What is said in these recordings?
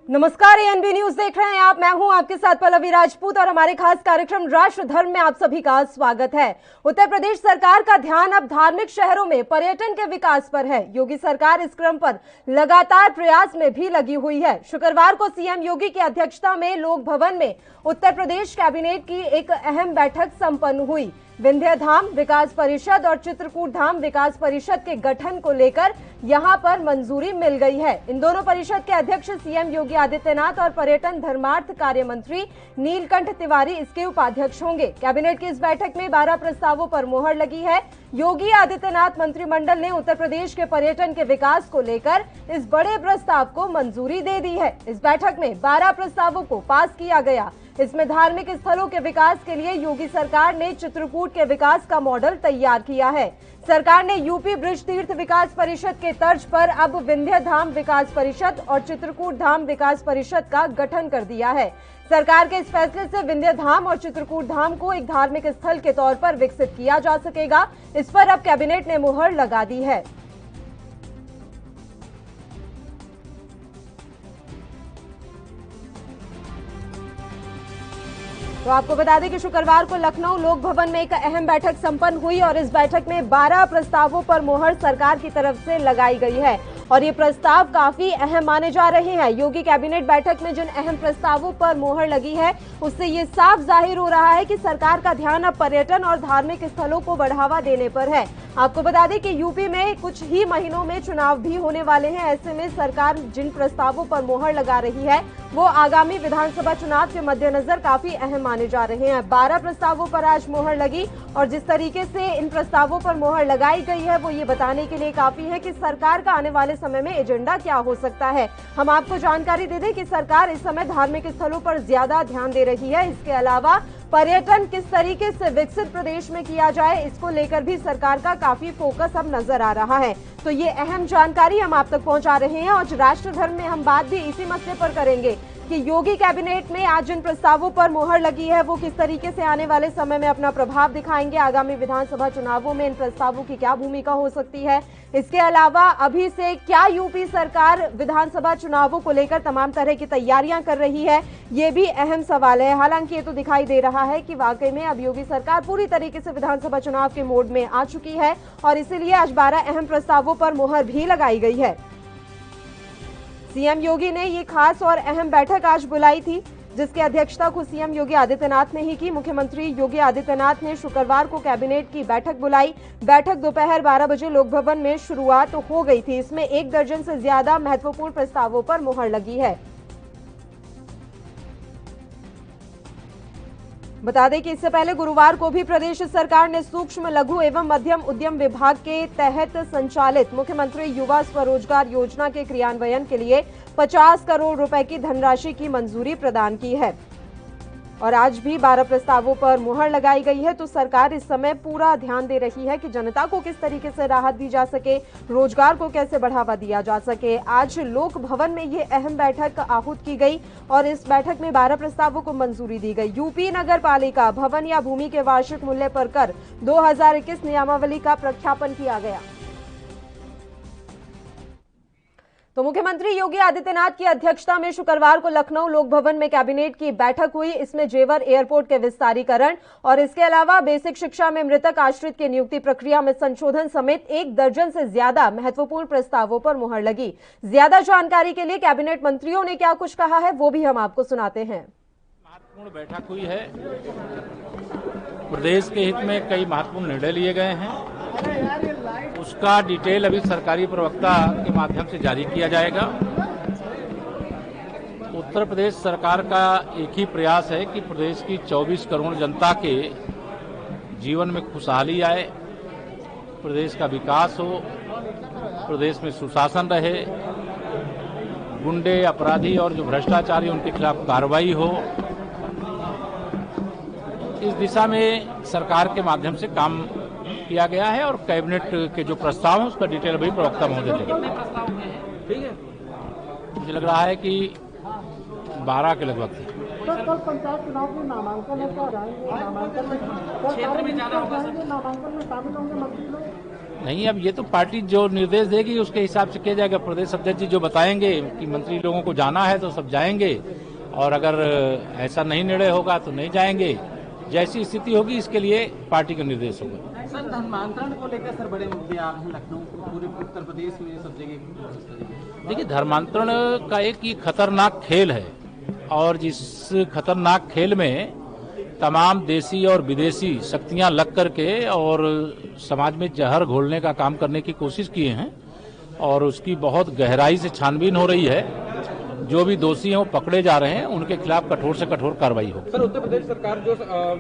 नमस्कार, ANB news देख रहे हैं आप। मैं हूं आपके साथ पल्लवी राजपूत और हमारे खास कार्यक्रम राष्ट्र धर्म में आप सभी का स्वागत है। उत्तर प्रदेश सरकार का ध्यान अब धार्मिक शहरों में पर्यटन के विकास पर है। योगी सरकार इस क्रम पर लगातार प्रयास में भी लगी हुई है। शुक्रवार को सीएम योगी की अध्यक्षता में लोक भवन में उत्तर प्रदेश कैबिनेट की एक अहम बैठक संपन्न हुई। विंध्य धाम विकास परिषद और चित्रकूट धाम विकास परिषद के गठन को लेकर यहां पर मंजूरी मिल गई है। इन दोनों परिषद के अध्यक्ष सीएम योगी आदित्यनाथ और पर्यटन धर्मार्थ कार्य मंत्री नीलकंठ तिवारी इसके उपाध्यक्ष होंगे। कैबिनेट की इस बैठक में 12 प्रस्तावों पर मोहर लगी है। योगी आदित्यनाथ मंत्रिमंडल ने उत्तर प्रदेश के पर्यटन के विकास को लेकर इस बड़े प्रस्ताव को मंजूरी दे दी है। इस बैठक में 12 प्रस्तावों को पास किया गया। इसमें धार्मिक स्थलों के विकास के लिए योगी सरकार ने चित्रकूट के विकास का मॉडल तैयार किया है। सरकार ने यूपी ब्रिज तीर्थ विकास परिषद के तर्ज पर अब विंध्य धाम विकास परिषद और चित्रकूट धाम विकास परिषद का गठन कर दिया है। सरकार के इस फैसले से विंध्य धाम और चित्रकूट धाम को एक धार्मिक स्थल के तौर पर विकसित किया जा सकेगा। इस पर अब कैबिनेट ने मुहर लगा दी है। तो आपको बता दें कि शुक्रवार को लखनऊ लोक भवन में एक अहम बैठक संपन्न हुई और इस बैठक में 12 प्रस्तावों पर मोहर सरकार की तरफ से लगाई गई है और ये प्रस्ताव काफी अहम माने जा रहे हैं। योगी कैबिनेट बैठक में जिन अहम प्रस्तावों पर मोहर लगी है उससे ये साफ जाहिर हो रहा है कि सरकार का ध्यान अब पर्यटन और धार्मिक स्थलों को बढ़ावा देने पर है। आपको बता दें कि यूपी में कुछ ही महीनों में चुनाव भी होने वाले हैं। ऐसे में सरकार जिन प्रस्तावों पर मोहर लगा रही है वो आगामी विधानसभा चुनाव के मद्देनजर काफी अहम माने जा रहे हैं। 12 प्रस्तावों पर आज मोहर लगी और जिस तरीके से इन प्रस्तावों पर मोहर लगाई गई है वो ये बताने के लिए काफी है कि सरकार का आने वाले समय में एजेंडा क्या हो सकता है। हम आपको जानकारी दे दें कि सरकार इस समय धार्मिक स्थलों पर ज्यादा ध्यान दे रही है। इसके अलावा पर्यटन किस तरीके से विकसित प्रदेश में किया जाए इसको लेकर भी सरकार का काफी फोकस अब नजर आ रहा है। तो ये अहम जानकारी हम आप तक पहुंचा रहे हैं और राष्ट्र धर्म में हम बात भी इसी मसले पर करेंगे कि योगी कैबिनेट में आज जिन प्रस्तावों पर मोहर लगी है वो किस तरीके से आने वाले समय में अपना प्रभाव दिखाएंगे। आगामी विधानसभा चुनावों में इन प्रस्तावों की क्या भूमिका हो सकती है। इसके अलावा अभी से क्या यूपी सरकार विधानसभा चुनावों को लेकर तमाम तरह की तैयारियां कर रही है, ये भी अहम सवाल है। हालांकि ये तो दिखाई दे रहा है कि वाकई में अब योगी सरकार पूरी तरीके से विधानसभा चुनाव के मोड में आ चुकी है और इसीलिए आज 12 अहम प्रस्तावों पर मोहर भी लगाई गई है। सीएम योगी ने ये खास और अहम बैठक आज बुलाई थी जिसकी अध्यक्षता खुद सीएम योगी आदित्यनाथ ने ही की। मुख्यमंत्री योगी आदित्यनाथ ने शुक्रवार को कैबिनेट की बैठक बुलाई। बैठक दोपहर 12 बजे लोक भवन में शुरुआत हो गई थी। इसमें 1 दर्जन से ज्यादा महत्वपूर्ण प्रस्तावों पर मोहर लगी है। बता दें कि इससे पहले गुरुवार को भी प्रदेश सरकार ने सूक्ष्म लघु एवं मध्यम उद्यम विभाग के तहत संचालित मुख्यमंत्री युवा स्वरोजगार योजना के क्रियान्वयन के लिए 50 करोड़ रुपए की धनराशि की मंजूरी प्रदान की है और आज भी 12 प्रस्तावों पर मुहर लगाई गई है। तो सरकार इस समय पूरा ध्यान दे रही है कि जनता को किस तरीके से राहत दी जा सके, रोजगार को कैसे बढ़ावा दिया जा सके। आज लोक भवन में ये अहम बैठक आहूत की गई और इस बैठक में 12 प्रस्तावों को मंजूरी दी गई। यूपी नगर पालिका भवन या भूमि के वार्षिक मूल्य पर कर 2021 नियमावली का प्रख्यापन किया गया। तो मुख्यमंत्री योगी आदित्यनाथ की अध्यक्षता में शुक्रवार को लखनऊ लोक भवन में कैबिनेट की बैठक हुई। इसमें जेवर एयरपोर्ट के विस्तारीकरण और इसके अलावा बेसिक शिक्षा में मृतक आश्रित की नियुक्ति प्रक्रिया में संशोधन समेत 1 दर्जन से ज्यादा महत्वपूर्ण प्रस्तावों पर मुहर लगी। ज्यादा जानकारी के लिए कैबिनेट मंत्रियों ने क्या कुछ कहा है वो भी हम आपको सुनाते हैं। महत्वपूर्ण बैठक हुई है। प्रदेश के हित में कई महत्वपूर्ण निर्णय लिए गए हैं। उसका डिटेल अभी सरकारी प्रवक्ता के माध्यम से जारी किया जाएगा। उत्तर प्रदेश सरकार का एक ही प्रयास है कि प्रदेश की 24 करोड़ जनता के जीवन में खुशहाली आए, प्रदेश का विकास हो, प्रदेश में सुशासन रहे, गुंडे अपराधी और जो भ्रष्टाचारी उनके खिलाफ कार्रवाई हो। इस दिशा में सरकार के माध्यम से काम किया गया है और कैबिनेट के जो प्रस्ताव है उसका डिटेल अभी प्रवक्ता महोदय देंगे। ठीक है, मुझे लग रहा है कि 12 के लगभग थे। कल पंचायत चुनाव के नामांकन है, क्या नामांकन में क्षेत्र में जाना होगा, नामांकन में शामिल होंगे मंत्री लोग। नहीं, अब ये तो पार्टी जो निर्देश देगी उसके हिसाब से किया जाएगा। प्रदेश अध्यक्ष जी जो बताएंगे कि मंत्री लोगों को जाना है तो सब जाएंगे, और अगर ऐसा नहीं निर्णय होगा तो नहीं जाएंगे। जैसी स्थिति होगी इसके लिए पार्टी का निर्देश होगा। सर, धर्मांतरण को लेकर सर बड़े मुद्दे आ रहे हैं लखनऊ, पूरे उत्तर प्रदेश में सब जगह। देखिए, धर्मांतरण का एक ये खतरनाक खेल है, और जिस खतरनाक खेल में तमाम देसी और विदेशी शक्तियां लग करके और समाज में जहर घोलने का काम करने की कोशिश किए हैं, और उसकी बहुत गहराई से छानबीन हो रही है। जो भी दोषी हैं वो पकड़े जा रहे हैं, उनके खिलाफ कठोर से कठोर कार्रवाई होगी। सर, उत्तर प्रदेश सरकार जो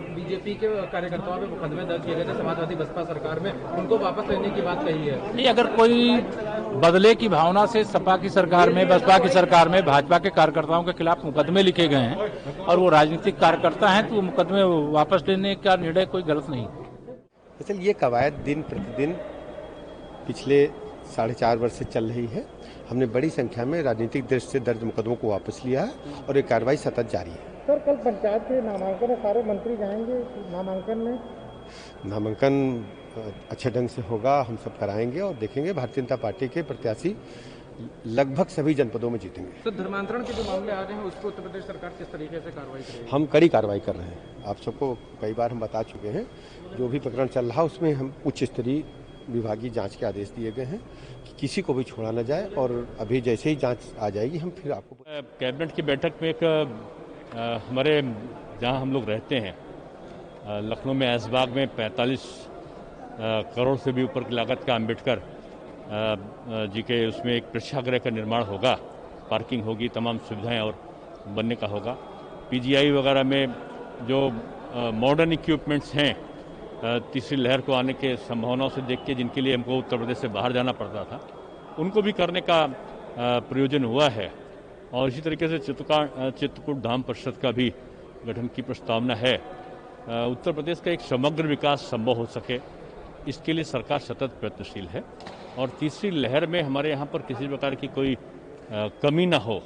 बीजेपी के कार्यकर्ताओं पे मुकदमे दर्ज किए गए थे समाजवादी बसपा सरकार में, उनको वापस लेने की बात कही है। नहीं, अगर कोई बदले की भावना से सपा की सरकार में, बसपा की सरकार में भाजपा के कार्यकर्ताओं के खिलाफ मुकदमे लिखे गए हैं और वो राजनीतिक कार्यकर्ता हैं, तो मुकदमे वापस लेने का निर्णय कोई गलत नहीं। दरअसल ये कवायद दिन प्रतिदिन पिछले 4.5 वर्ष से चल रही है। हमने बड़ी संख्या में राजनीतिक दृष्टि से दर्ज मुकदमों को वापस लिया है और ये कार्रवाई सतत जारी है। सर, कल पंचायत के नामांकन में सारे मंत्री जाएंगे नामांकन में? नामांकन अच्छे ढंग से होगा, हम सब कराएंगे और देखेंगे। भारतीय जनता पार्टी के प्रत्याशी लगभग सभी जनपदों में जीतेंगे। तो धर्मांतरण के जो मामले आ रहे हैं उस पर उत्तर प्रदेश सरकार किस तरीके से कार्रवाई करेगी? हम कड़ी कार्रवाई कर रहे हैं। आप सबको कई बार हम बता चुके हैं, जो भी प्रकरण चल रहा है उसमें हम उच्च स्तरीय विभागीय जांच के आदेश दिए गए हैं कि किसी को भी छोड़ा न जाए, और अभी जैसे ही जांच आ जाएगी हम फिर आपको। कैबिनेट की बैठक में एक हमारे जहां हम लोग रहते हैं लखनऊ में ऐशबाग में 45 करोड़ से भी ऊपर की लागत का अम्बेडकर जी के उसमें एक प्रेक्षागृह का निर्माण होगा, पार्किंग होगी, तमाम सुविधाएं और बनने का होगा। पीजीआई वगैरह में जो मॉडर्न इक्विपमेंट्स हैं तीसरी लहर को आने के संभावनाओं से देख के, जिनके लिए हमको उत्तर प्रदेश से बाहर जाना पड़ता था, उनको भी करने का प्रयोजन हुआ है। और इसी तरीके से चित्रकूट धाम परिषद का भी गठन की प्रस्तावना है। उत्तर प्रदेश का एक समग्र विकास संभव हो सके, इसके लिए सरकार सतत प्रयत्नशील है। और तीसरी लहर में हमारे यहाँ पर किसी प्रकार की कोई कमी ना हो,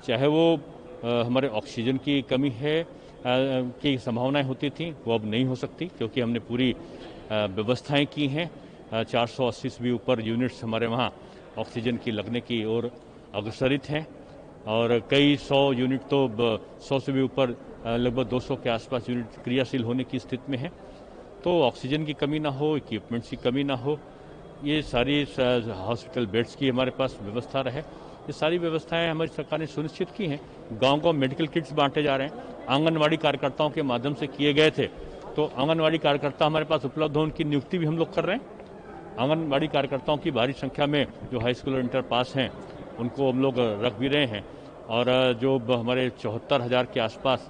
चाहे वो हमारे ऑक्सीजन की कमी है की संभावनाएं होती थी, वो अब नहीं हो सकती, क्योंकि हमने पूरी व्यवस्थाएं की हैं। 480 से भी ऊपर यूनिट्स हमारे वहाँ ऑक्सीजन की लगने की ओर अग्रसरित हैं, और कई 100 यूनिट तो 100 से भी ऊपर लगभग 200 के आसपास यूनिट क्रियाशील होने की स्थिति में है। तो ऑक्सीजन की कमी ना हो, इक्विपमेंट्स की कमी ना हो, ये सारी हॉस्पिटल बेड्स की हमारे पास व्यवस्था रहे, ये सारी व्यवस्थाएं हमारी सरकार ने सुनिश्चित की हैं। गांव-गांव मेडिकल किट्स बांटे जा रहे हैं, आंगनवाड़ी कार्यकर्ताओं के माध्यम से किए गए थे, तो आंगनवाड़ी कार्यकर्ता हमारे पास उपलब्ध हो, उनकी नियुक्ति भी हम लोग कर रहे हैं। आंगनवाड़ी कार्यकर्ताओं की भारी संख्या में जो हाई स्कूल और इंटर पास हैं उनको हम लोग रख भी रहे हैं, और जो हमारे 74,000 के आसपास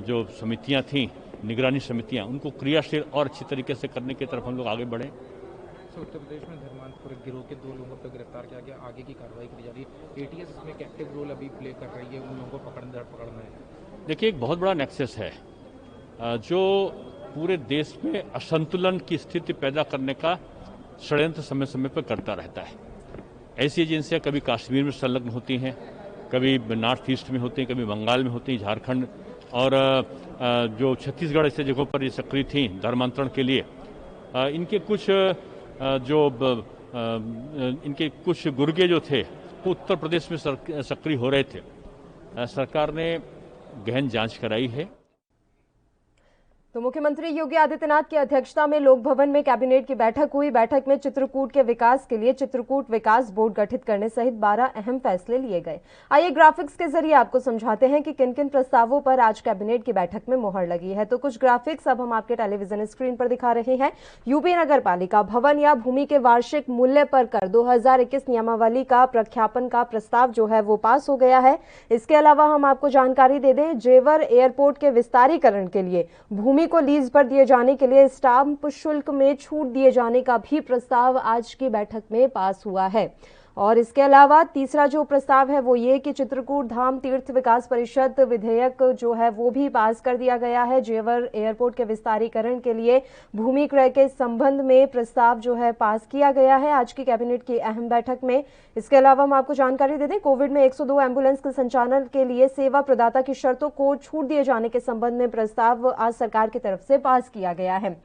जो समितियां थीं, निगरानी समितियां, उनको क्रियाशील और अच्छी तरीके से करने की तरफ हम लोग आगे बढ़े। उत्तर प्रदेश में धर्मांतरण गिरोह के 2 लोगों पर गिरफ्तार किया गया, आगे की कार्रवाई की जा रही है। एटीएस इसमें एक्टिव रोल अभी प्ले कर रही है, उन लोगों को पकड़ना है। देखिए, एक बहुत बड़ा नेक्सस है जो पूरे देश में असंतुलन की स्थिति पैदा करने का षड्यंत्र समय समय पर करता रहता है। ऐसी एजेंसियां कभी कश्मीर में संलग्न होती हैं, कभी नॉर्थ ईस्ट में होती हैं, कभी बंगाल में होती हैं, झारखंड और जो छत्तीसगढ़ ऐसे जगहों पर ये सक्रिय थी धर्मांतरण के लिए। इनके कुछ इनके कुछ गुर्गे जो थे वो उत्तर प्रदेश में सक्रिय हो रहे थे। सरकार ने गहन जांच कराई है। तो मुख्यमंत्री योगी आदित्यनाथ की अध्यक्षता में लोक भवन में कैबिनेट की बैठक हुई। बैठक में चित्रकूट के विकास के लिए चित्रकूट विकास बोर्ड गठित करने सहित 12 अहम फैसले लिए गए। आइए ग्राफिक्स के जरिए आपको समझाते हैं कि किन किन प्रस्तावों पर आज कैबिनेट की बैठक में मोहर लगी है। तो कुछ ग्राफिक्स अब हम आपके टेलीविजन स्क्रीन पर दिखा रहे हैं। यूपी नगर पालिका भवन या भूमि के वार्षिक मूल्य पर कर 2021 नियमावली का प्रख्यापन का प्रस्ताव जो है वो पास हो गया है। इसके अलावा हम आपको जानकारी दे दें, जेवर एयरपोर्ट के विस्तारीकरण के लिए भूमि को लीज पर दिए जाने के लिए स्टाम्प शुल्क में छूट दिए जाने का भी प्रस्ताव आज की बैठक में पास हुआ है। और इसके अलावा तीसरा जो प्रस्ताव है वो ये कि चित्रकूट धाम तीर्थ विकास परिषद विधेयक जो है वो भी पास कर दिया गया है। जेवर एयरपोर्ट के विस्तारीकरण के लिए भूमि क्रय के संबंध में प्रस्ताव जो है पास किया गया है आज की कैबिनेट की अहम बैठक में। इसके अलावा हम आपको जानकारी दे दें, कोविड में 102 एम्बुलेंस के संचालन के लिए सेवा प्रदाता की शर्तों को छूट दिए जाने के संबंध में प्रस्ताव आज सरकार की तरफ से पास किया गया है।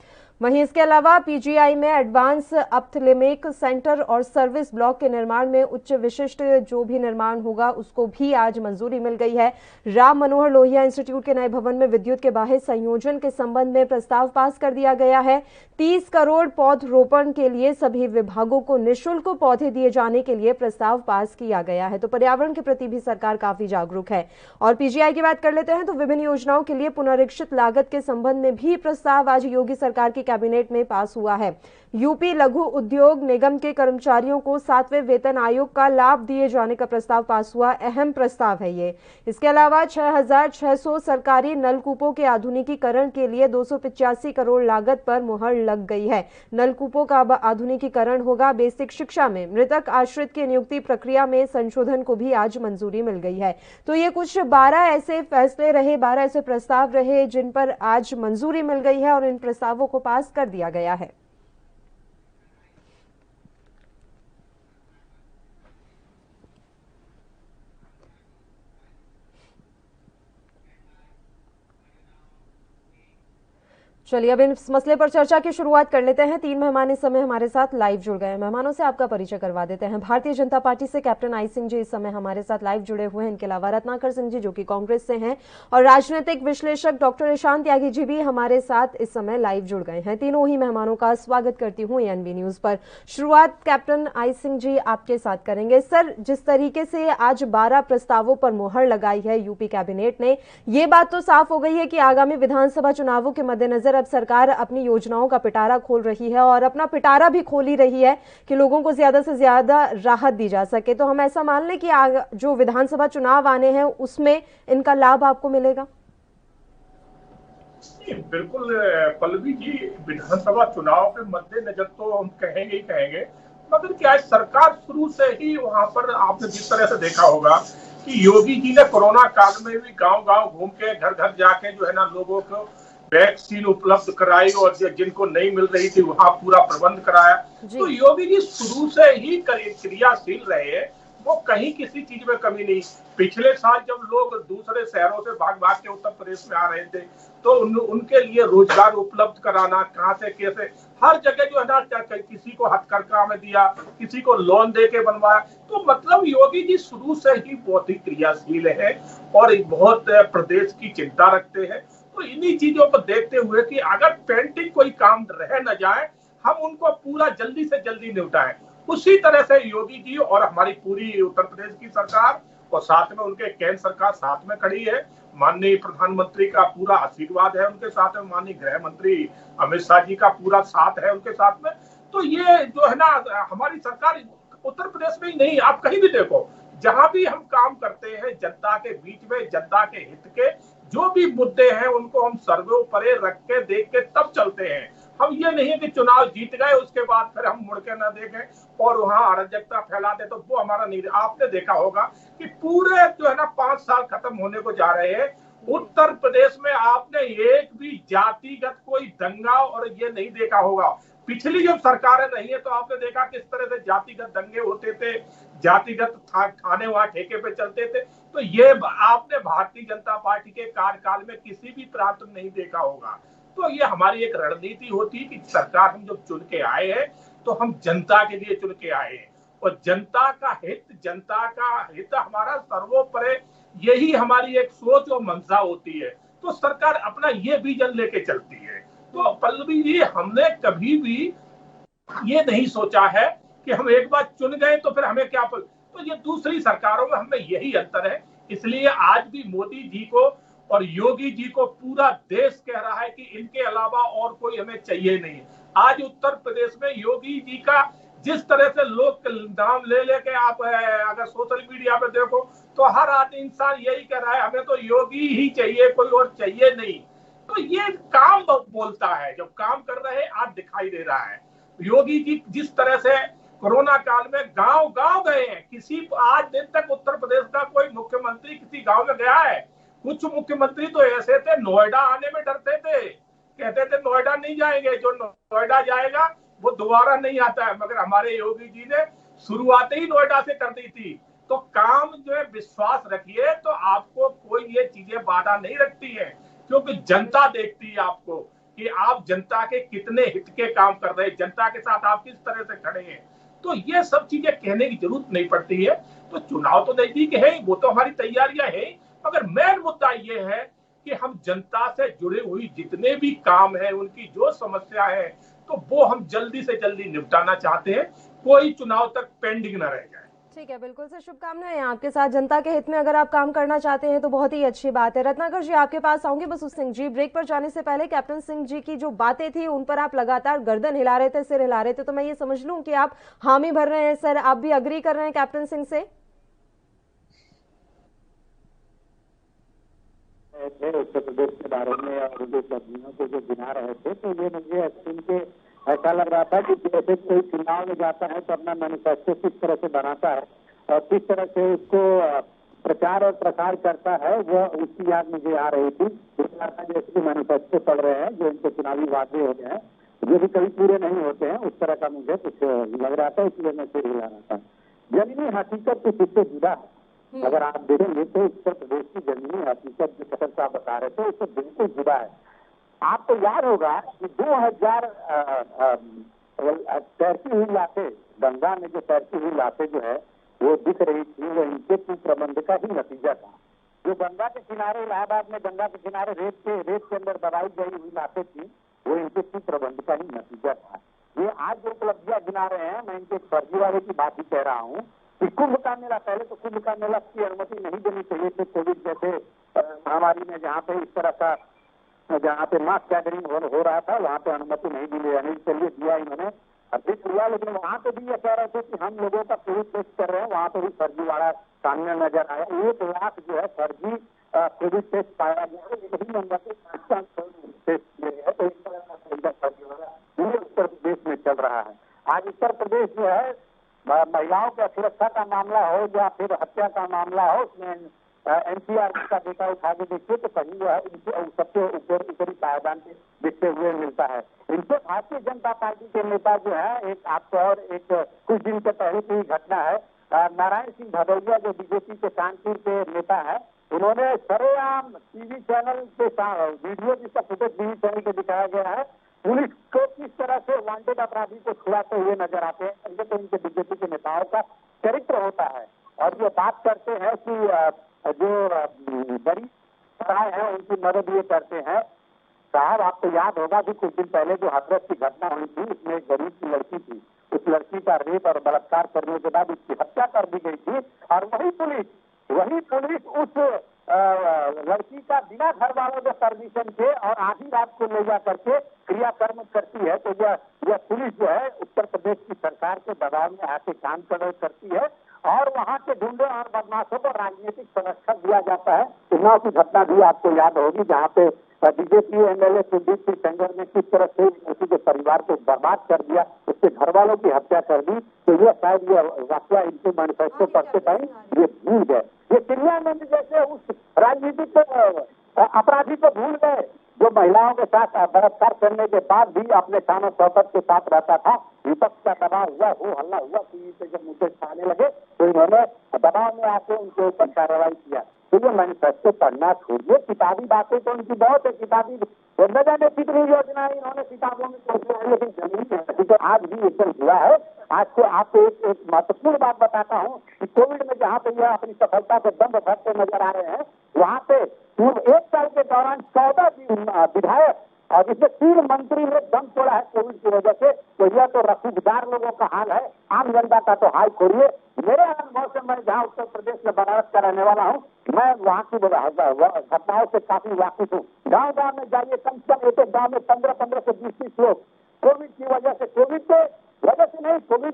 वहीं इसके अलावा पीजीआई में एडवांस ऑप्थेल्मिक सेंटर और सर्विस ब्लॉक के निर्माण में उच्च विशिष्ट जो भी निर्माण होगा उसको भी आज मंजूरी मिल गई है। राम मनोहर लोहिया इंस्टीट्यूट के नए भवन में विद्युत के बाह्य संयोजन के संबंध में प्रस्ताव पास कर दिया गया है। 30 करोड़ पौधरोपण के लिए सभी विभागों को निःशुल्क पौधे दिए जाने के लिए प्रस्ताव पास किया गया है। तो पर्यावरण के प्रति भी सरकार काफी जागरूक है। और पीजीआई की बात कर लेते हैं तो विभिन्न योजनाओं के लिए पुनरीक्षित लागत के संबंध में भी प्रस्ताव आज योगी सरकार की कैबिनेट में पास हुआ है। यूपी लघु उद्योग निगम के कर्मचारियों को 7वें वेतन आयोग का लाभ दिए जाने का प्रस्ताव पास हुआ। अहम प्रस्ताव है ये। इसके अलावा 6,600 सरकारी नलकूपों के आधुनिकीकरण के लिए 285 करोड़ लागत पर मुहर लग गई है। नलकूपों का आधुनिकीकरण होगा। बेसिक शिक्षा में मृतक आश्रित की नियुक्ति प्रक्रिया में संशोधन को भी आज मंजूरी मिल गई है। तो ये कुछ 12 ऐसे फैसले रहे, 12 ऐसे प्रस्ताव रहे जिन पर आज मंजूरी मिल गई है और इन प्रस्तावों को पास कर दिया गया है। चलिए अब इस मसले पर चर्चा की शुरुआत कर लेते हैं। 3 मेहमान इस समय हमारे साथ लाइव जुड़ गए हैं। मेहमानों से आपका परिचय करवा देते हैं। भारतीय जनता पार्टी से कैप्टन आई सिंह जी इस समय हमारे साथ लाइव जुड़े हुए हैं। इनके अलावा रत्नाकर सिंह जी जो कि कांग्रेस से हैं और राजनीतिक विश्लेषक डॉक्टर ईशान त्यागी जी भी हमारे साथ इस समय लाइव जुड़ गए हैं। तीनों ही मेहमानों का स्वागत करती हूँ एएनबी न्यूज पर। शुरुआत कैप्टन आई सिंह जी आपके साथ करेंगे। सर, जिस तरीके से आज 12 प्रस्तावों पर मुहर लगाई है यूपी कैबिनेट ने, ये बात तो साफ हो गई है कि आगामी विधानसभा चुनावों के मद्देनजर अब सरकार अपनी योजनाओं का पिटारा खोल रही है और अपना पिटारा भी खोल ही रही है कि लोगों को ज्यादा से ज्यादा राहत दी जा सके। तो हम ऐसा मान लें कि जो विधानसभा चुनाव आने हैं उसमें इनका लाभ आपको मिलेगा? बिल्कुल पल्लवी जी, विधानसभा चुनाव के मद्देनजर तो हम कहेंगे ही कहेंगे, मगर क्या सरकार शुरू से ही वहां पर आपने जिस तरह से देखा होगा कि योगी जी ने कोरोना काल में भी गांव-गांव घूम के घर घर जाके जो है ना लोगों को वैक्सीन उपलब्ध कराई और जिनको नहीं मिल रही थी वहां पूरा प्रबंध कराया। तो योगी जी शुरू से ही क्रियाशील रहे, वो कहीं किसी चीज में कमी नहीं। पिछले साल जब लोग दूसरे शहरों से भाग भाग के उत्तर प्रदेश में आ रहे थे तो उनके लिए रोजगार उपलब्ध कराना, कहां से कैसे हर जगह जो है ना, किसी को हथकरघा में दिया, किसी को लोन दे के बनवाया। तो मतलब योगी जी शुरू से ही बहुत ही क्रियाशील है और बहुत प्रदेश की चिंता रखते हैं। तो इन्हीं चीजों को देखते हुए कि अगर पेंडिंग कोई काम रह न जाए, हम उनको पूरा जल्दी से जल्दी निपटाएं, उसी तरह से योगी जी और हमारी पूरी उत्तर प्रदेश की सरकार और साथ में उनके केंद्र सरकार साथ में खड़ी है। माननीय प्रधानमंत्री का पूरा आशीर्वाद है उनके साथ में, माननीय गृह मंत्री अमित शाह जी का पूरा साथ है उनके साथ में। तो ये जो है ना, हमारी सरकार उत्तर प्रदेश में ही नहीं, आप कहीं भी देखो, जहां भी हम काम करते हैं जनता के बीच में, जनता के हित के जो भी मुद्दे हैं उनको हम सर्वोपरि रख के देख के तब चलते हैं। हम ये नहीं कि चुनाव जीत गए उसके बाद फिर हम मुड़ के न देखें और वहां अराजकता फैला दे, तो वो हमारा नहीं। आपने देखा होगा कि पूरे जो है ना 5 साल खत्म होने को जा रहे हैं, उत्तर प्रदेश में आपने एक भी जातिगत कोई दंगा और ये नहीं देखा होगा। पिछली जब सरकारें रही है तो आपने देखा किस तरह से जातिगत दंगे होते थे, जातिगत थाने वहां ठेके पे चलते थे। तो ये आपने भारतीय जनता पार्टी के कार्यकाल में किसी भी प्रांत में नहीं देखा होगा। तो ये हमारी एक रणनीति होती है कि सरकार हम जब चुन के आए हैं तो हम जनता के लिए चुन के आए हैं और जनता का हित हमारा सर्वोपरि, यही हमारी एक सोच और मंशा होती है। तो सरकार अपना ये विजन लेके चलती है। तो पल्लवी जी, हमने कभी भी ये नहीं सोचा है कि हम एक बार चुन गए तो फिर हमें क्या तो ये दूसरी सरकारों में हमें यही अंतर है। इसलिए आज भी मोदी जी को और योगी जी को पूरा देश कह रहा है कि इनके अलावा और कोई हमें चाहिए नहीं। आज उत्तर प्रदेश में योगी जी का जिस तरह से लोग नाम ले लेके आप अगर सोशल मीडिया पे देखो तो हर आदमी इंसान यही कह रहा है हमें तो योगी ही चाहिए, कोई और चाहिए नहीं। तो ये काम बोलता है, जब काम कर रहे हैं आज दिखाई दे रहा है। योगी जी जिस तरह से कोरोना काल में गांव गांव गए हैं, किसी आज दिन तक उत्तर प्रदेश का कोई मुख्यमंत्री किसी गांव में गया है? कुछ मुख्यमंत्री तो ऐसे थे नोएडा आने में डरते थे, कहते थे नोएडा नहीं जाएंगे, जो नोएडा जाएगा वो दोबारा नहीं आता है। मगर हमारे योगी जी ने शुरुआत ही नोएडा से कर दी थी। तो काम जो है विश्वास रखिए तो आपको कोई ये चीजें बाधा नहीं रखती है, क्योंकि जनता देखती है आपको। कि आप जनता के कितने हित के काम कर रहे हैं, जनता के साथ आप किस तरह से खड़े हैं। तो ये सब चीजें कहने की जरूरत नहीं पड़ती है। तो चुनाव तो नजदीक है, वो तो हमारी तैयारियां हैं, मगर मेन मुद्दा ये है कि हम जनता से जुड़े हुई जितने भी काम है, उनकी जो समस्या है, तो वो हम जल्दी से जल्दी निपटाना चाहते हैं, कोई चुनाव तक पेंडिंग न रह जाए। ठीक है, बिल्कुल से शुभकामनाएं आपके साथ। जनता के हित में अगर आप काम करना चाहते हैं तो बहुत ही अच्छी बात है। रत्नाकर जी आपके पास आऊंगी। बसु सिंह जी, ब्रेक पर जाने से पहले कैप्टन सिंह जी की जो बातें थी उन पर आप लगातार गर्दन हिला रहे थे, सिर हिला रहे थे, तो मैं ये समझ लूं कि आप हामी भर रहे हैं सर, आप भी अग्री कर रहे हैं कैप्टन सिंह से? उत्तर प्रदेश के बारे में और जो उपलब्धियों को जो गिना रहे थे, तो ये मुझे सुन के ऐसा लग रहा था कि जैसे कोई चुनाव में जाता है तो अपना मैनिफेस्टो किस तरह से बनाता है और किस तरह से उसको प्रचार और प्रसार करता है, वो उसकी याद मुझे आ रही थी। जैसे मैनिफेस्टो पढ़ रहे हैं, जो इनके चुनावी वादे होते हैं, जो भी कभी पूरे नहीं होते हैं, उस तरह का मुझे कुछ लग रहा था, इसलिए मैं सिर हिला रहा था। जमीनी हकीकत कुछ इससे जुड़ा है। अगर आप देखेंगे तो उत्तर प्रदेश की जमीनी हकीकत जो सफर साहब बता रहे थे, उससे बिल्कुल जुड़ा है। आपको याद होगा कि 2000 तैरती हुई लाशें, गंगा में जो तैरती हुई लाशें जो है वो दिख रही थी, वो इनके कुप्रबंध का ही नतीजा था। जो गंगा के किनारे, इलाहाबाद में गंगा के किनारे रेत के अंदर दबाई गई हुई लाशें थी, वो इनके कुप्रबंध का ही नतीजा था। ये आज जो उपलब्धियां गिना रहे हैं, मैं इनके फर्जीवाड़े की बात ही कह रहा हूँ कि कुंभ का मेला, पहले तो कुंभ का मेला की अनुमति नहीं देनी चाहिए थी। कोविड जैसे महामारी में जहाँ पे इस तरह का, जहाँ पे मास गैदरिंग हो रहा था, वहाँ पे अनुमति नहीं दी, यानी चलिए दिया इन्होंने, अधिक हुआ, लेकिन वहाँ पे भी ये कह रहे थे कि हम लोगों का कोविड टेस्ट कर रहे हैं, वहाँ पे भी फर्जीवाड़ा सामने नजर आया। 1 लाख जो है फर्जी कोविड टेस्ट पाया गया है, यही नंबर पे टेस्ट किए गए, तो इस तरह का फर्जीवाड़ा पूरे उत्तर प्रदेश में चल रहा है। आज उत्तर प्रदेश जो है, महिलाओं की सुरक्षा का मामला हो या फिर हत्या का मामला हो, उसमें एनसीआर का डेटा उठा के देखिए तो कहीं जो है इनके सबसे ऊपरी पायदान पे दिखते हुए मिलता है। इनसे भारतीय जनता पार्टी के नेता जो है, एक आपको और एक कुछ दिन के पहले की घटना है, नारायण सिंह भदौरिया जो बीजेपी के कानपुर के नेता है, उन्होंने सरेआम टीवी चैनल के वीडियो जिसका फुटेज टीवी चैनल के दिखाया गया है, पुलिस को किस तरह से वांटेड अपराधी को छुड़ाते हुए नजर आते हैं। तो इनके बीजेपी के नेताओं का चरित्र होता है। और जो बात करते हैं कि जो गरीब सराय है उनकी मदद ये करते हैं। साहब आपको याद होगा कि कुछ दिन पहले जो हाथरस की घटना हुई थी, उसमें एक गरीब की लड़की थी, उस लड़की का रेप और बलात्कार करने के बाद उसकी हत्या कर दी गई थी, और वही पुलिस उस लड़की का बिना घर वालों के परमिशन के और आधी रात को ले जा करके क्रियाकर्म करती है। तो यह पुलिस जो है उत्तर प्रदेश की सरकार के दबाव में आके काम करती है और वहाँ के गुंडे और बदमाशों को राजनीतिक संरक्षण दिया जाता है। चुनाव की घटना भी आपको याद होगी, जहाँ पे बीजेपी एमएलए कुलदीप सिंह सेंगर ने किस तरह से उसी के परिवार को बर्बाद कर दिया, उसके घर वालों की हत्या कर दी। तो ये शायद ये वाकया इनके मैनिफेस्टो पढ़ते टाइम ये भूल गए, ये चिड़ियानंद जैसे उस राजनीतिक अपराधी को भूल गए जो महिलाओं के साथ बलात्कार करने के बाद भी अपने शान और शौकत के साथ रहता था। विपक्ष का दबाव हुआ, वो हल्ला हुआ, टीवी पे जब मुझे खाने लगे तो इन्होंने दबाव में आके उनके ऊपर कार्रवाई किया। तो ये मैनिफेस्टो पढ़ना छोड़िए, किताबी बातें तो उनकी बहुत है, किताबी न जाने कितनी योजना इन्होंने किताबों में सोचा है, लेकिन जमीन तो आज भी एकदम हुआ है। आज को आपको एक महत्वपूर्ण बात बताता हूँ कि कोविड में जहाँ पे यह अपनी सफलता को दम भरते नजर आ रहे हैं, वहाँ पे पूर्व 1 साल के दौरान 14 विधायक और जिसमें 3 मंत्री ने दम तोड़ा है कोविड की वजह से। तो यह तो रसूखदार लोगों का हाल है, आम जनता का तो हाल खोलिए। मेरे अनुभव से, मैं जहाँ उत्तर प्रदेश में बनारस का रहने वाला हूँ, मैं वहाँ की घटनाओं से काफी वाकिफ हूँ। गाँव में जाइए, कम से कम एक गाँव में 15 से 20 लोग कोविड की वजह से, कोविड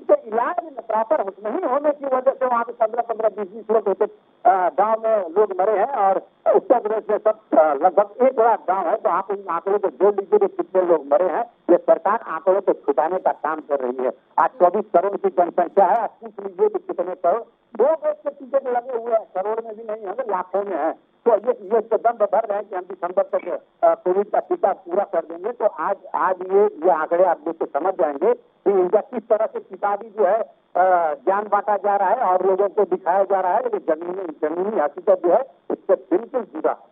के इलाज में प्रॉपर नहीं होने की वजह से वहाँ पे 15 20 लोग होते गाँव में लोग मरे हैं। और उत्तर प्रदेश में सब लगभग 1 लाख गाँव है, तो आप इन आंकड़ों को जोड़ लीजिए कि कितने लोग मरे हैं। ये सरकार आंकड़ों को छुपाने का काम कर रही है। आज 24 करोड़ की जनसंख्या है, पूछ लीजिए कि कितने करोड़ 2 डोज के टीके लगे हुए हैं, करोड़ में भी नहीं है, लाखों में है। तो ये दम भर रहे हैं कि हम दिसंबर तक कोविड का टीका पूरा कर देंगे। तो आज ये आंकड़े आप देख के समझ जाएंगे कि इनका किस तरह से किताबी जो है ज्ञान बांटा जा रहा है और लोगों को दिखाया जा रहा है, लेकिन जमीनी हकीकत जो है इससे बिल्कुल जुदा है।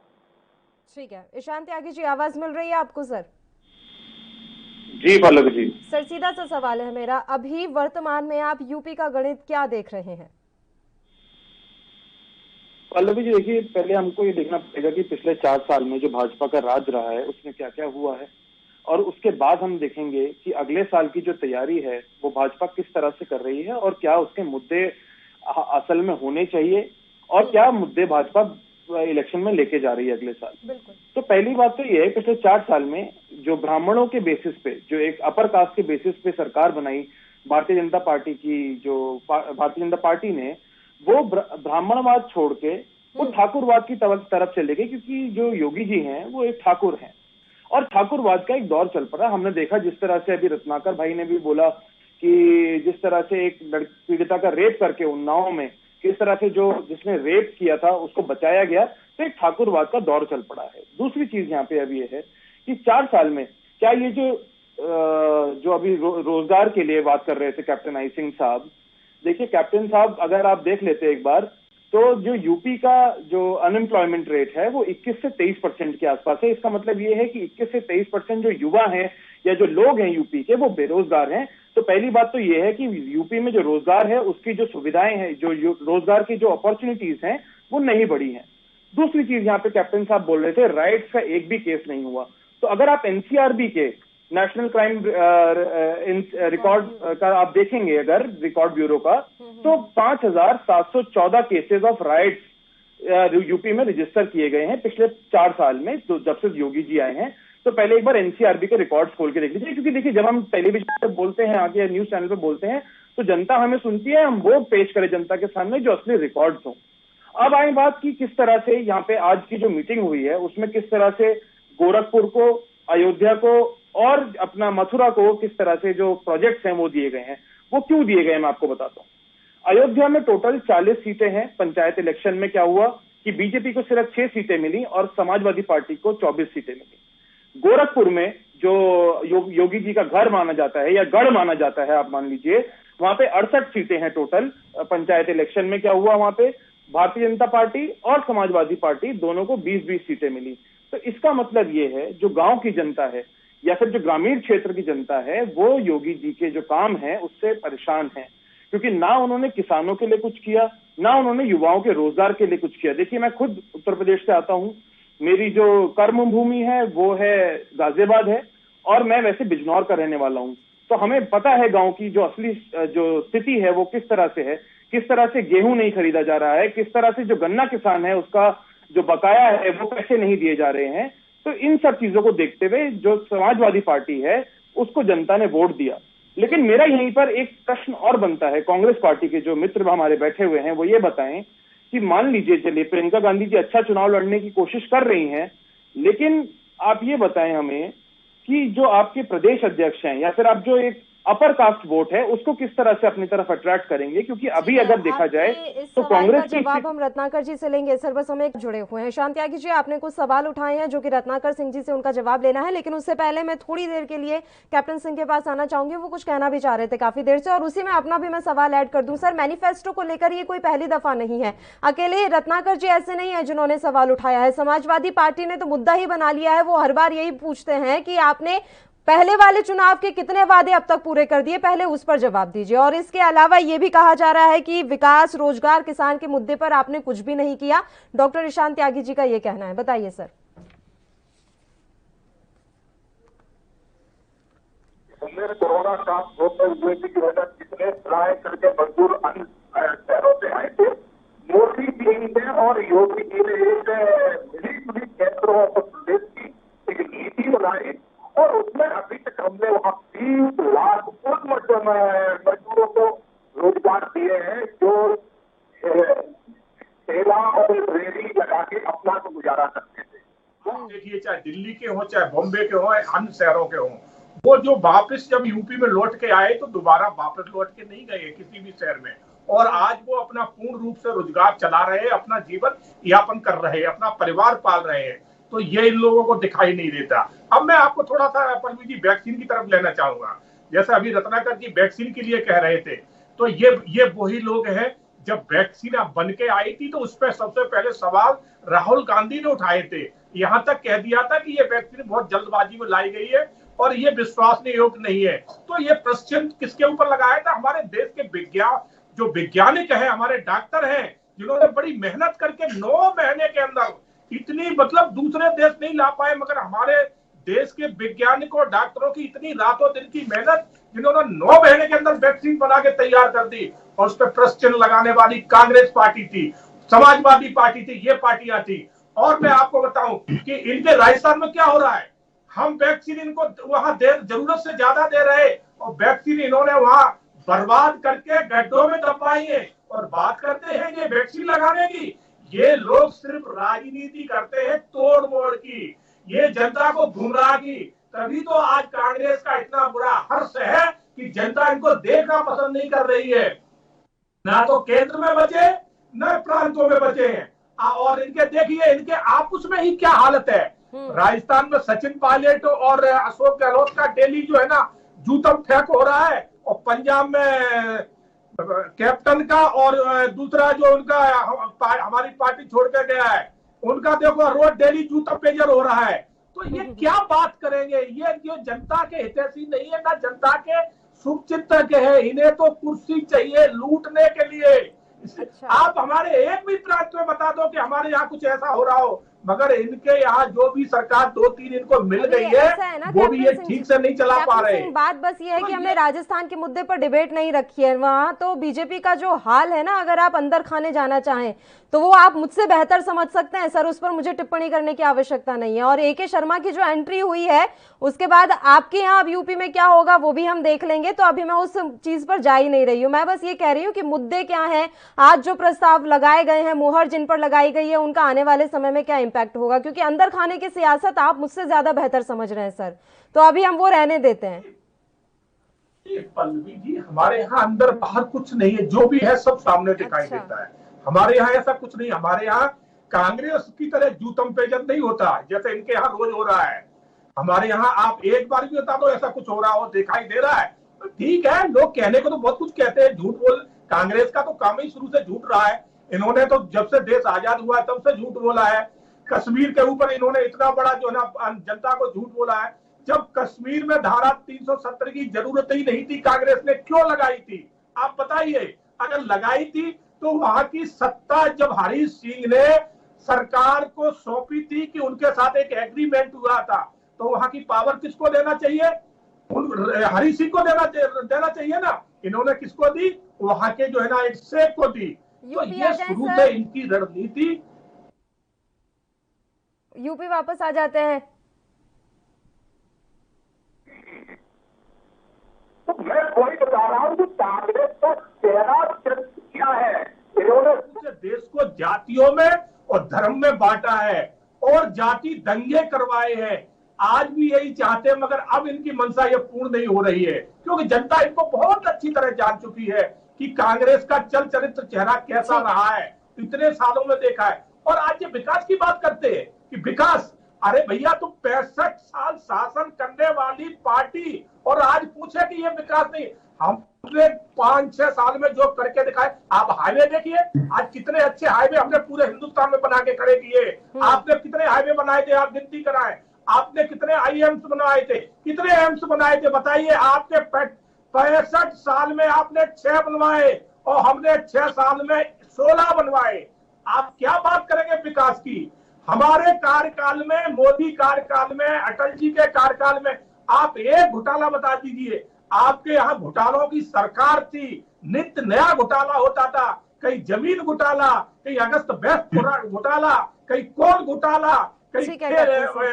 ठीक है, ईशान त्यागी जी, आवाज मिल रही है आपको सर? जी पल्लवी जी। सर सीधा सा सवाल है मेरा, अभी वर्तमान में आप यूपी का गणित क्या देख रहे हैं? पल्लवी जी देखिए, पहले हमको ये देखना पड़ेगा कि पिछले 4 साल में जो भाजपा का राज रहा है उसमें क्या क्या हुआ है, और उसके बाद हम देखेंगे कि अगले साल की जो तैयारी है वो भाजपा किस तरह से कर रही है, और क्या उसके मुद्दे असल में होने चाहिए, और क्या मुद्दे भाजपा इलेक्शन में लेके जा रही है अगले साल। तो पहली बात तो ये है, पिछले 4 साल में जो ब्राह्मणों के बेसिस पे, जो एक अपर कास्ट के बेसिस पे सरकार बनाई भारतीय जनता पार्टी की, जो भारतीय जनता पार्टी ने, वो ब्राह्मणवाद छोड़ के वो ठाकुरवाद की तरफ चले गए, क्योंकि जो योगी जी हैं वो एक ठाकुर हैं और ठाकुरवाद का एक दौर चल पड़ा। हमने देखा जिस तरह से अभी रत्नाकर भाई ने भी बोला कि जिस तरह से एक पीड़िता का रेप करके उन्नाव में किस तरह से जो जिसने रेप किया था उसको बचाया गया, तो एक ठाकुरवाद का दौर चल पड़ा है। दूसरी चीज यहाँ पे अभी ये है कि 4 साल में क्या ये जो अभी रोजगार के लिए बात कर रहे थे कैप्टन आई सिंह साहब, देखिए कैप्टन साहब अगर आप देख लेते एक बार, तो जो यूपी का जो अनएम्प्लॉयमेंट रेट है वो 21 से 23% के आसपास है। इसका मतलब ये है कि 21 से 23% जो युवा हैं या जो लोग हैं यूपी के वो बेरोजगार हैं। तो पहली बात तो ये है कि यूपी में जो रोजगार है उसकी जो सुविधाएं हैं, जो रोजगार की जो अपॉर्चुनिटीज हैं वो नहीं बढ़ी हैं। दूसरी चीज यहाँ पे कैप्टन साहब बोल रहे थे राइट्स का एक भी केस नहीं हुआ, तो अगर आप एनसीआरबी के नेशनल क्राइम रिकॉर्ड का आप देखेंगे अगर रिकॉर्ड ब्यूरो का, तो 5,714 केसेस ऑफ राइट्स यूपी में रजिस्टर किए गए हैं पिछले 4 साल में, तो जब से योगी जी आए हैं। तो पहले एक बार एनसीआरबी के रिकॉर्ड्स खोल के देख लीजिए, क्योंकि देखिए जब हम टेलीविजन पे बोलते हैं, आगे न्यूज चैनल पे बोलते हैं, तो जनता हमें सुनती है, हम वो पेश करें जनता के सामने जो असली रिकॉर्ड्स हों। अब आई बात की किस तरह से यहाँ पे आज की जो मीटिंग हुई है उसमें किस तरह से गोरखपुर को, अयोध्या को और अपना मथुरा को किस तरह से जो प्रोजेक्ट्स हैं वो दिए गए हैं। वो क्यों दिए गए मैं आपको बताता हूँ। अयोध्या में टोटल 40 सीटें हैं। पंचायत इलेक्शन में क्या हुआ कि बीजेपी को सिर्फ 6 सीटें मिली और समाजवादी पार्टी को 24 सीटें मिली। गोरखपुर में जो योगी जी का घर माना जाता है या गढ़ माना जाता है आप मान लीजिए, वहां पे 68 सीटें हैं टोटल। पंचायत इलेक्शन में क्या हुआ, वहां पे भारतीय जनता पार्टी और समाजवादी पार्टी दोनों को 20-20 सीटें मिली। तो इसका मतलब ये है जो गांव की जनता है या फिर जो ग्रामीण क्षेत्र की जनता है वो योगी जी के जो काम है उससे परेशान है, क्योंकि ना उन्होंने किसानों के लिए कुछ किया, ना उन्होंने युवाओं के रोजगार के लिए कुछ किया। देखिए मैं खुद उत्तर प्रदेश से आता हूं, मेरी जो कर्म भूमि है वो है गाजियाबाद है और मैं वैसे बिजनौर का रहने वाला हूं। तो हमें पता है गांव की जो असली जो स्थिति है वो किस तरह से है, किस तरह से गेहूं नहीं खरीदा जा रहा है, किस तरह से जो गन्ना किसान है उसका जो बकाया है वो पैसे नहीं दिए जा रहे हैं। तो इन सब चीजों को देखते हुए जो समाजवादी पार्टी है उसको जनता ने वोट दिया। लेकिन मेरा यहीं पर एक प्रश्न और बनता है, कांग्रेस पार्टी के जो मित्र हमारे बैठे हुए हैं वो ये बताएं कि मान लीजिए चलिए प्रियंका गांधी जी अच्छा चुनाव लड़ने की कोशिश कर रही हैं, लेकिन आप ये बताएं हमें कि जो आपके प्रदेश अध्यक्ष हैं या फिर आप जो एक अपर कास्ट वोट है उसको किस तरह से अपनी तरफ अट्रैक्ट करेंगे, क्योंकि अभी अगर देखा जाए तो कांग्रेस की जवाब हम रत्नाकर जी से लेंगे। सर बस हमें जुड़े हुए हैं शांत त्यागी जी, आपने कुछ सवाल उठाए हैं जो कि रत्नाकर सिंह जी से उनका जवाब लेना है, लेकिन उससे पहले मैं थोड़ी देर के लिए कैप्टन सिंह के पास आना चाहूंगी। वो कुछ कहना भी चाह रहे थे काफी देर से और उसी में अपना भी मैं सवाल ऐड कर दूं। सर मैनिफेस्टो को लेकर ये कोई पहली दफा नहीं है, अकेले रत्नाकर जी ऐसे नहीं है जिन्होंने सवाल उठाया है। समाजवादी पार्टी ने तो मुद्दा ही बना लिया है, वो हर बार यही पूछते हैं कि आपने पहले वाले चुनाव के कितने वादे अब तक पूरे कर दिए, पहले उस पर जवाब दीजिए। और इसके अलावा ये भी कहा जा रहा है कि विकास, रोजगार, किसान के मुद्दे पर आपने कुछ भी नहीं किया। डॉक्टर ईशान त्यागी जी का ये कहना है, बताइए सर। कोरोना का की वजह कितने ट्राई करके मजदूर अन्य शहरों से आए थे, मोदी जी ने और योगी जी ने एक मिली केंद्र और प्रदेश की एक नीति बनाई और उसमें अभी तक हमने वहां 30 लाख उन मजदूरों को रोजगार दिए हैं जो ठेला और रेहड़ी लगा के अपना तो गुजारा करते थे। देखिए चाहे दिल्ली के हों, चाहे बॉम्बे के हों, अन्य शहरों के हों, वो जो वापस जब यूपी में लौट के आए तो दोबारा वापस लौट के नहीं गए किसी भी शहर में, और आज वो अपना पूर्ण रूप से रोजगार चला रहे हैं, अपना जीवन यापन कर रहे हैं, अपना परिवार पाल रहे हैं। तो ये इन लोगों को दिखाई नहीं देता। अब मैं आपको थोड़ा सा पल्लवी जी वैक्सीन की तरफ लेना चाहूंगा। जैसा अभी रत्नाकर जी वैक्सीन के लिए कह रहे थे, तो ये वही लोग हैं जब वैक्सीन बन के आई थी तो उस पर सबसे पहले सवाल राहुल गांधी ने उठाए थे। यहां तक कह दिया था कि ये वैक्सीन बहुत जल्दबाजी में लाई गई है और ये विश्वसनीय योग्य नहीं है। तो ये प्रश्न किसके ऊपर लगाया था? हमारे देश के जो वैज्ञानिक है, हमारे डॉक्टर हैं, जिन्होंने बड़ी मेहनत करके 9 महीने के अंदर इतनी, मतलब दूसरे देश नहीं ला पाए, मगर हमारे देश के वैज्ञानिकों डॉक्टरों की इतनी रातों दिन की मेहनत, जिन्होंने 9 महीने के अंदर वैक्सीन बना के तैयार कर दी, और उस पर प्रश्न लगाने वाली कांग्रेस पार्टी थी, समाजवादी पार्टी थी, ये पार्टियां थी। और मैं आपको बताऊं कि इनके राजस्थान में क्या हो रहा है, हम वैक्सीन इनको वहां जरूरत से ज्यादा दे रहे, और वैक्सीन इन्होंने वहां बर्बाद करके गड्ढों में दबाई है, और बात करते हैं ये वैक्सीन लगाने की। ये लोग सिर्फ राजनीति करते हैं तोड़ मोड़ की, ये जनता को गुमराह की। तभी तो आज कांग्रेस का इतना बुरा हर्ष है कि जनता इनको देखना पसंद नहीं कर रही है, ना तो केंद्र में बचे न प्रांतों में बचे हैं। और इनके देखिए, इनके आपस में ही क्या हालत है। राजस्थान में सचिन पायलट और अशोक गहलोत का डेली जो है ना जूतम फेंक हो रहा है, और पंजाब में कैप्टन का और दूसरा जो उनका हमारी पार्टी छोड़ के गया है उनका देखो रोज डेली जूता पेजर हो रहा है। तो ये क्या बात करेंगे? ये जो जनता के हितैषी नहीं है, ना जनता के शुभ चिंतक के है, इन्हें तो कुर्सी चाहिए लूटने के लिए। अच्छा। आप हमारे एक भी प्रांत में बता दो कि हमारे यहाँ कुछ ऐसा हो रहा हो, मगर इनके यहाँ जो भी सरकार 2-3 इनको मिल गई है वो भी ये ठीक से नहीं चला पा रहे। बात बस ये है कि हमने राजस्थान के मुद्दे पर डिबेट नहीं रखी है। वहाँ तो बीजेपी का जो हाल है ना, अगर आप अंदर खाने जाना चाहें तो वो आप मुझसे बेहतर समझ सकते हैं सर, उस पर मुझे टिप्पणी करने की आवश्यकता नहीं है। और AK शर्मा की जो एंट्री हुई है उसके बाद आपके यहाँ अब यूपी में क्या होगा वो भी हम देख लेंगे, तो अभी मैं उस चीज पर जा ही नहीं रही हूँ। मैं बस ये कह रही हूँ कि मुद्दे क्या हैं, आज जो प्रस्ताव लगाए गए हैं, मुहर जिन पर लगाई गई है, उनका आने वाले समय में क्या इम्पैक्ट होगा, क्योंकि अंदर खाने की सियासत आप मुझसे ज्यादा बेहतर समझ रहे हैं सर, तो अभी हम वो रहने देते हैं। पल्लवी जी, हमारे यहाँ अंदर बाहर कुछ नहीं है, जो भी है सब सामने दिखाई देता है। हमारे यहाँ ऐसा कुछ नहीं, हमारे यहाँ कांग्रेस की तरह जूतम पेजन नहीं होता जैसे इनके यहाँ रोज हो रहा है। हमारे यहाँ आप एक बार भी बता दो ऐसा कुछ हो रहा हो, दिखाई दे रहा है। ठीक है, लोग कहने को तो बहुत कुछ कहते हैं, झूठ बोल, कांग्रेस का तो काम ही शुरू से झूठ रहा है। इन्होंने तो जब से देश आजाद हुआ है तब से झूठ बोला है। कश्मीर के ऊपर इन्होंने इतना बड़ा जो ना जनता को झूठ बोला है। जब कश्मीर में धारा 370 की जरूरत ही नहीं थी, कांग्रेस ने क्यों लगाई थी आप बताइए? अगर लगाई थी तो वहां की सत्ता जब हरीश सिंह ने सरकार को सौंपी थी कि उनके साथ एक एग्रीमेंट हुआ था, तो वहां की पावर किसको देना चाहिए? हरीश सिंह को देना चाहिए ना। इन्होंने किसको दी? वहां के जो है ना एक शेख को दी। तो ये शुरू से इनकी रणनीति। यूपी वापस आ जाते हैं। तो मैं वही बता रहा हूँ कि कांग्रेस का चेहरा क्या है। इन्होंने देश को जातियों में और धर्म में बांटा है और जाति दंगे करवाए हैं। आज भी यही चाहते हैं, मगर अब इनकी मंशा ये पूर्ण नहीं हो रही है, क्योंकि जनता इनको बहुत अच्छी तरह जान चुकी है कि कांग्रेस का चल चरित्र चेहरा कैसा रहा है, इतने सालों में देखा है। और आज ये विकास की बात करते हैं कि विकास, अरे भैया तुम 65 साल शासन करने वाली पार्टी और आज पूछे कि ये विकास नहीं। हमने 5-6 साल में जो करके दिखाए। आप हाईवे देखिए, आज कितने अच्छे हाईवे हमने पूरे हिंदुस्तान में बना के खड़े किए। आपने कितने हाईवे बनाए थे, आप गिनती कराएं। आपने कितने IIMs बनाए थे, कितने एम्स बनाए थे बताइए? आपके 65 साल में आपने 6 बनवाए और हमने 6 साल में 16 बनवाए। आप क्या बात करेंगे विकास की? हमारे कार्यकाल में, मोदी कार्यकाल में, अटल जी के कार्यकाल में आप एक घोटाला बता दीजिए। आपके यहाँ घोटालों की सरकार थी, नित्य नया घोटाला होता था। कहीं जमीन घोटाला, कहीं अगस्त बेस्ट घोटाला, कहीं कोल घोटाला, कहीं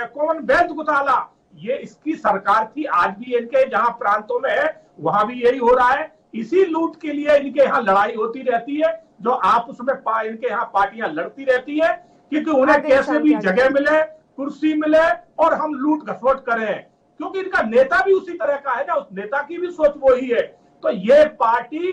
कॉमन बेल्ट घोटाला। ये इसकी सरकार थी। आज भी इनके जहाँ प्रांतों में है वहां भी यही हो रहा है। इसी लूट के लिए इनके यहाँ लड़ाई होती रहती है, जो आपस में इनके यहाँ पार्टियां लड़ती रहती है, क्योंकि उन्हें कैसे भी जगह मिले, कुर्सी मिले और हम लूट घसोट करें। क्योंकि इनका नेता भी उसी तरह का है ना, उस नेता की भी सोच वही है। तो ये पार्टी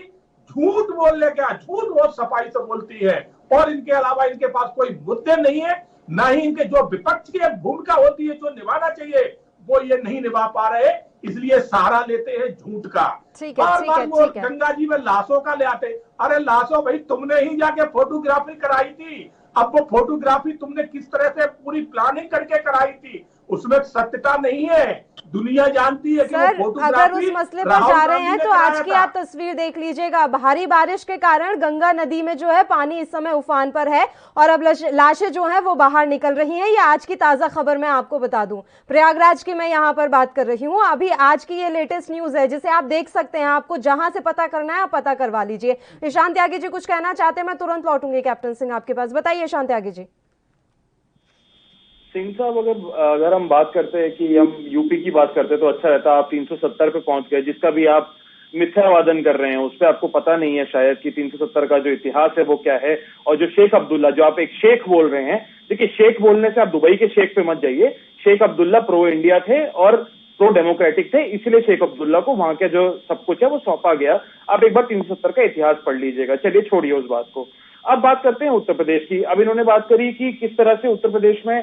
झूठ बोलने का, झूठ बहुत सफाई से बोलती है और इनके अलावा इनके पास कोई मुद्दे नहीं है, ना ही इनके जो विपक्ष की भूमिका होती है जो निभाना चाहिए वो ये नहीं निभा पा रहे, इसलिए सहारा लेते हैं झूठ का। बार-बार वो गंगा जी में लाशों का ले आते। अरे लाशों भाई तुमने ही जाके फोटोग्राफी कराई थी। अब वो फोटोग्राफी तुमने किस तरह से पूरी प्लानिंग करके कराई थी उसमें सत्यता नहीं है। दुनिया जानती है कि सर, वो अगर उस मसले पर जा रहे हैं तो आज की आप तस्वीर देख लीजिएगा। भारी बारिश के कारण गंगा नदी में जो है पानी इस समय उफान पर है और अब लाशें जो हैं वो बाहर निकल रही हैं। ये आज की ताजा खबर मैं आपको बता दूं, प्रयागराज की मैं यहाँ पर बात कर रही हूँ। अभी आज की ये लेटेस्ट न्यूज है जिसे आप देख सकते हैं। आपको जहां से पता करना है आप पता करवा लीजिए। ईशान त्यागी जी कुछ कहना चाहते हैं? मैं तुरंत लौटूंगी कैप्टन सिंह आपके पास। बताइए ईशान त्यागी जी। सिंह साहब, अगर हम बात करते हैं कि हम यूपी की बात करते हैं तो अच्छा रहता। आप 370 पे पहुंच गए, जिसका भी आप मिथ्यावादन कर रहे हैं उस पर आपको पता नहीं है शायद कि 370 का जो इतिहास है वो क्या है। और जो शेख अब्दुल्ला, जो आप एक शेख बोल रहे हैं, देखिए शेख बोलने से आप दुबई के शेख पे मत जाइए। शेख अब्दुल्ला प्रो इंडिया थे और प्रो डेमोक्रेटिक थे, इसलिए शेख अब्दुल्ला को वहां का जो सब कुछ है वो सौंपा गया। आप एक बार 370 का इतिहास पढ़ लीजिएगा। चलिए छोड़िए उस बात को, अब बात करते हैं उत्तर प्रदेश की। अब इन्होंने बात करी कि किस तरह से उत्तर प्रदेश में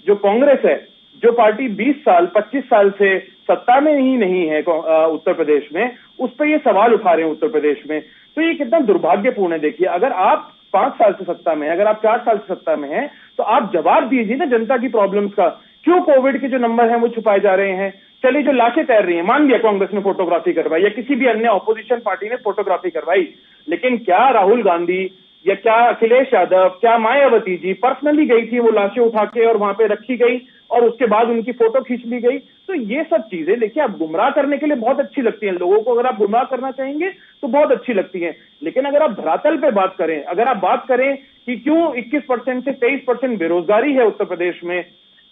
जो कांग्रेस है, जो पार्टी 20 साल 25 साल से सत्ता में ही नहीं है उत्तर प्रदेश में, उस पर ये सवाल उठा रहे हैं उत्तर प्रदेश में। तो ये कितना दुर्भाग्यपूर्ण है। देखिए, अगर आप 5 साल से सत्ता में है, अगर आप 4 साल से सत्ता में हैं, तो आप जवाब दीजिए ना जनता की प्रॉब्लम्स का। क्यों कोविड के जो नंबर हैं वो छुपाए जा रहे हैं? चलिए, जो लाशें तैर रही हैं, मान लिया कांग्रेस ने फोटोग्राफी करवाई या किसी भी अन्य ऑपोजिशन पार्टी ने फोटोग्राफी करवाई, लेकिन क्या राहुल गांधी या क्या अखिलेश यादव, क्या मायावती जी पर्सनली गई थी वो लाशें उठा के और वहां पे रखी गई और उसके बाद उनकी फोटो खींच ली गई? तो ये सब चीजें देखिए, आप गुमराह करने के लिए बहुत अच्छी लगती हैं लोगों को। अगर आप गुमराह करना चाहेंगे तो बहुत अच्छी लगती हैं, लेकिन अगर आप धरातल पे बात करें, अगर आप बात करें कि क्यों 21% से 23% बेरोजगारी है उत्तर प्रदेश में,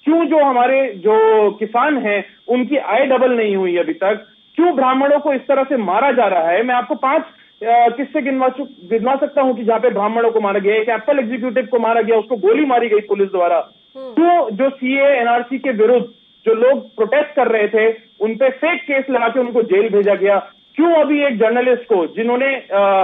क्यों जो हमारे जो किसान हैं उनकी आय डबल नहीं हुई अभी तक, क्यों ब्राह्मणों को इस तरह से मारा जा रहा है, मैं आपको 5 किससे गिनवा सकता हूं कि जहां पे ब्राह्मणों को मारा गया। एक एप्पल एग्जीक्यूटिव को मारा गया, उसको गोली मारी गई पुलिस द्वारा। क्यों जो सीए एनआरसी के विरुद्ध जो लोग प्रोटेस्ट कर रहे थे उन पे फेक केस लगा के उनको जेल भेजा गया? क्यों अभी एक जर्नलिस्ट को, जिन्होंने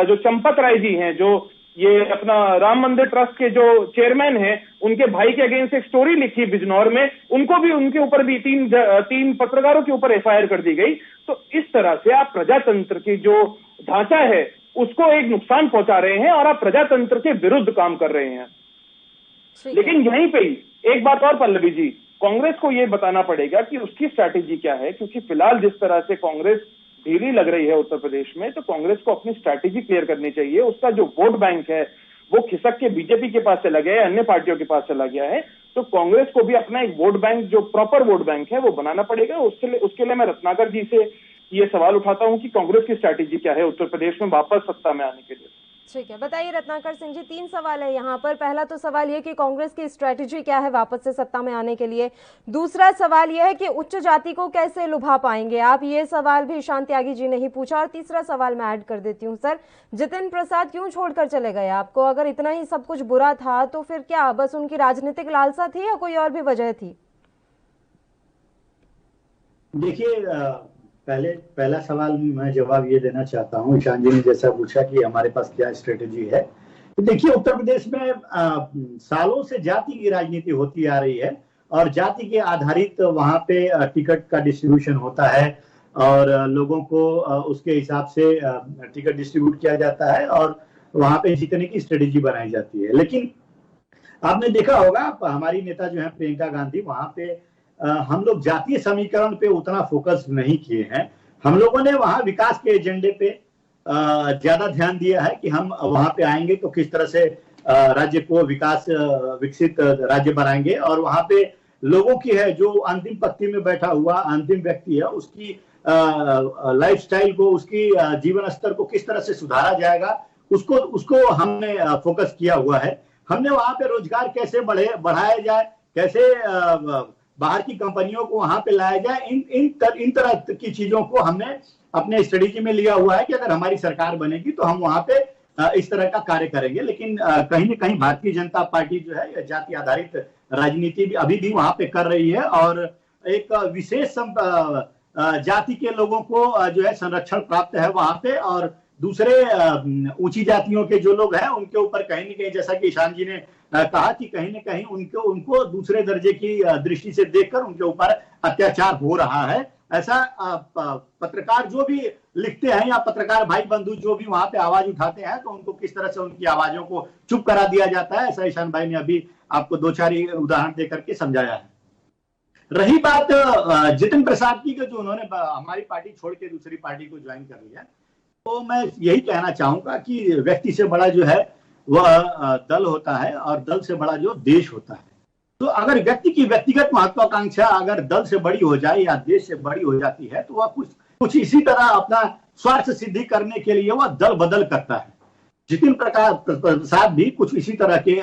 जो चंपत राय जी हैं, जो ये अपना राम मंदिर ट्रस्ट के जो चेयरमैन हैं, उनके भाई के अगेंस्ट एक स्टोरी लिखी बिजनौर में, उनको भी, उनके ऊपर भी 3 पत्रकारों के ऊपर एफआईआर कर दी गई। तो इस तरह से आप प्रजातंत्र की जो ढांचा है उसको एक नुकसान पहुंचा रहे हैं और आप प्रजातंत्र के विरुद्ध काम कर रहे हैं। लेकिन यहीं पे ही एक बात और पल्लवी जी, कांग्रेस को यह बताना पड़ेगा कि उसकी स्ट्रैटेजी क्या है, क्योंकि फिलहाल जिस तरह से कांग्रेस ढीली लग रही है उत्तर प्रदेश में, तो कांग्रेस को अपनी स्ट्रैटेजी क्लियर करनी चाहिए। उसका जो वोट बैंक है वो खिसक के बीजेपी के पास चला गया है, अन्य पार्टियों के पास चला गया है। तो कांग्रेस को भी अपना एक वोट बैंक, जो प्रॉपर वोट बैंक है, वो बनाना पड़ेगा। उसके लिए मैं रत्नाकर जी से ये सवाल उठाता हूं कि कांग्रेस की स्ट्रैटेजी क्या है उत्तर प्रदेश में वापस सत्ता में आने के लिए। ठीक है, बताइए रत्नाकर सिंह जी। 3 सवाल है यहाँ पर। पहला तो सवाल ये कि कांग्रेस की स्ट्रैटेजी क्या है वापस से सत्ता में आने के लिए। दूसरा सवाल यह है कि उच्च जाति को कैसे लुभा पाएंगे आप, ये सवाल भी ईशान त्यागी जी ने ही पूछा। और तीसरा सवाल मैं ऐड कर देती हूँ, सर, जितिन प्रसाद क्यों छोड़कर चले गए आपको? अगर इतना ही सब कुछ बुरा था तो फिर क्या बस उनकी राजनीतिक लालसा थी या कोई और भी वजह थी? देखिए, पहला सवाल मैं जवाब ये देना चाहता हूँ, ईशान जी ने जैसा पूछा कि हमारे पास क्या स्ट्रेटेजी है। तो देखिए, उत्तर प्रदेश में सालों से जाति की राजनीति होती आ रही है और जाति के आधारित वहां पे टिकट का डिस्ट्रीब्यूशन होता है और लोगों को उसके हिसाब से टिकट डिस्ट्रीब्यूट किया जाता है और वहां पे जीतने की स्ट्रेटेजी बनाई जाती है। लेकिन आपने देखा होगा, हमारी नेता जो है प्रियंका गांधी, वहां पे हम लोग जातीय समीकरण पे उतना फोकस नहीं किए हैं। हम लोगों ने वहां विकास के एजेंडे पे ज्यादा ध्यान दिया है कि हम वहां पे आएंगे तो किस तरह से राज्य को विकसित राज्य बनाएंगे और वहां पे लोगों की है जो अंतिम पंक्ति में बैठा हुआ अंतिम व्यक्ति है, उसकी लाइफस्टाइल को, उसकी जीवन स्तर को किस तरह से सुधारा जाएगा, उसको हमने फोकस किया हुआ है। हमने वहां पे रोजगार कैसे बढ़ाया जाए, कैसे बाहर की कंपनियों को वहां पे लाया जाए, इन तरह की चीजों को हमने अपने स्ट्रेटेजी में लिया हुआ है कि अगर हमारी सरकार बनेगी तो हम वहां पे इस तरह का कार्य करेंगे। लेकिन कहीं न कहीं भारतीय जनता पार्टी जो है जाति आधारित राजनीति भी अभी भी वहां पे कर रही है और एक विशेष जाति के लोगों को जो है संरक्षण प्राप्त है वहां पे और दूसरे ऊंची जातियों के जो लोग हैं उनके ऊपर कहीं न कहीं, जैसा कि ईशान जी ने कहा कि कहीं न कहीं उनको दूसरे दर्जे की दृष्टि से देखकर उनके ऊपर अत्याचार हो रहा है। ऐसा पत्रकार जो भी लिखते हैं या पत्रकार भाई बंधु जो भी वहां पे आवाज उठाते हैं तो उनको किस तरह से उनकी आवाजों को चुप करा दिया जाता है, ऐसा ईशान भाई ने अभी आपको 2-4 उदाहरण देकर के समझाया है। रही बात जितिन प्रसाद की, जो उन्होंने हमारी पार्टी छोड़ के दूसरी पार्टी को ज्वाइन कर लिया, तो मैं यही कहना चाहूंगा कि व्यक्ति से बड़ा जो है वह दल होता है और दल से बड़ा जो देश होता है। तो अगर व्यक्ति की व्यक्तिगत महत्वाकांक्षा अगर दल से बड़ी हो जाए या देश से बड़ी हो जाती है, तो वह कुछ इसी तरह अपना स्वार्थ सिद्धि करने के लिए वह दल बदल करता है। जितिन प्रसाद भी कुछ इसी तरह के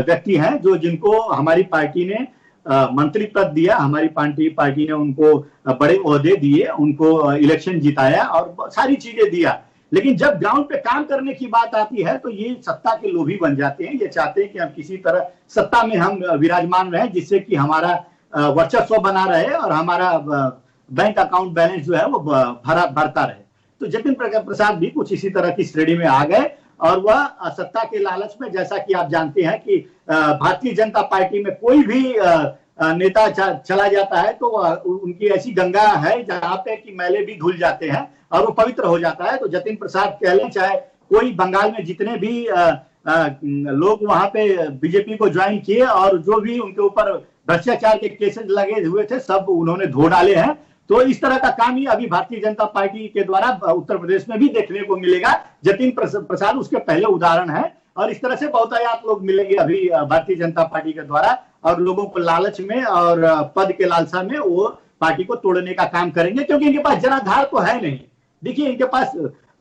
व्यक्ति हैं जो जिनको हमारी पार्टी ने मंत्री पद दिया, हमारी पार्टी ने उनको बड़े ओहदे दिए, उनको इलेक्शन जिताया और सारी चीजें दिया, लेकिन जब ग्राउंड पे काम करने की बात आती है तो ये सत्ता के लोभी बन जाते हैं। ये चाहते हैं कि हम किसी तरह सत्ता में हम विराजमान रहे, जिससे कि हमारा वर्चस्व बना रहे और हमारा बैंक अकाउंट बैलेंस जो है वो भरता रहे। तो जितिन प्रसाद भी कुछ इसी तरह की श्रेणी में आ गए और वह सत्ता के लालच में, जैसा कि आप जानते हैं कि भारतीय जनता पार्टी में कोई भी नेता चला जाता है तो उनकी ऐसी गंगा है जहां पे कि मैले भी धुल जाते हैं और वो पवित्र हो जाता है। तो जितिन प्रसाद कह लें, चाहे कोई बंगाल में जितने भी लोग वहां पे बीजेपी को ज्वाइन किए और जो भी उनके ऊपर भ्रष्टाचार के केसेस लगे हुए थे सब उन्होंने धो डाले हैं। तो इस तरह का काम ही अभी भारतीय जनता पार्टी के द्वारा उत्तर प्रदेश में भी देखने को मिलेगा। जितिन प्रसाद उसके पहले उदाहरण है और इस तरह से बहुतायत लोग मिलेंगे अभी भारतीय जनता पार्टी के द्वारा और लोगों को लालच में और पद के लालसा में वो पार्टी को तोड़ने का काम करेंगे, क्योंकि इनके पास जनाधार तो है नहीं। देखिए, इनके पास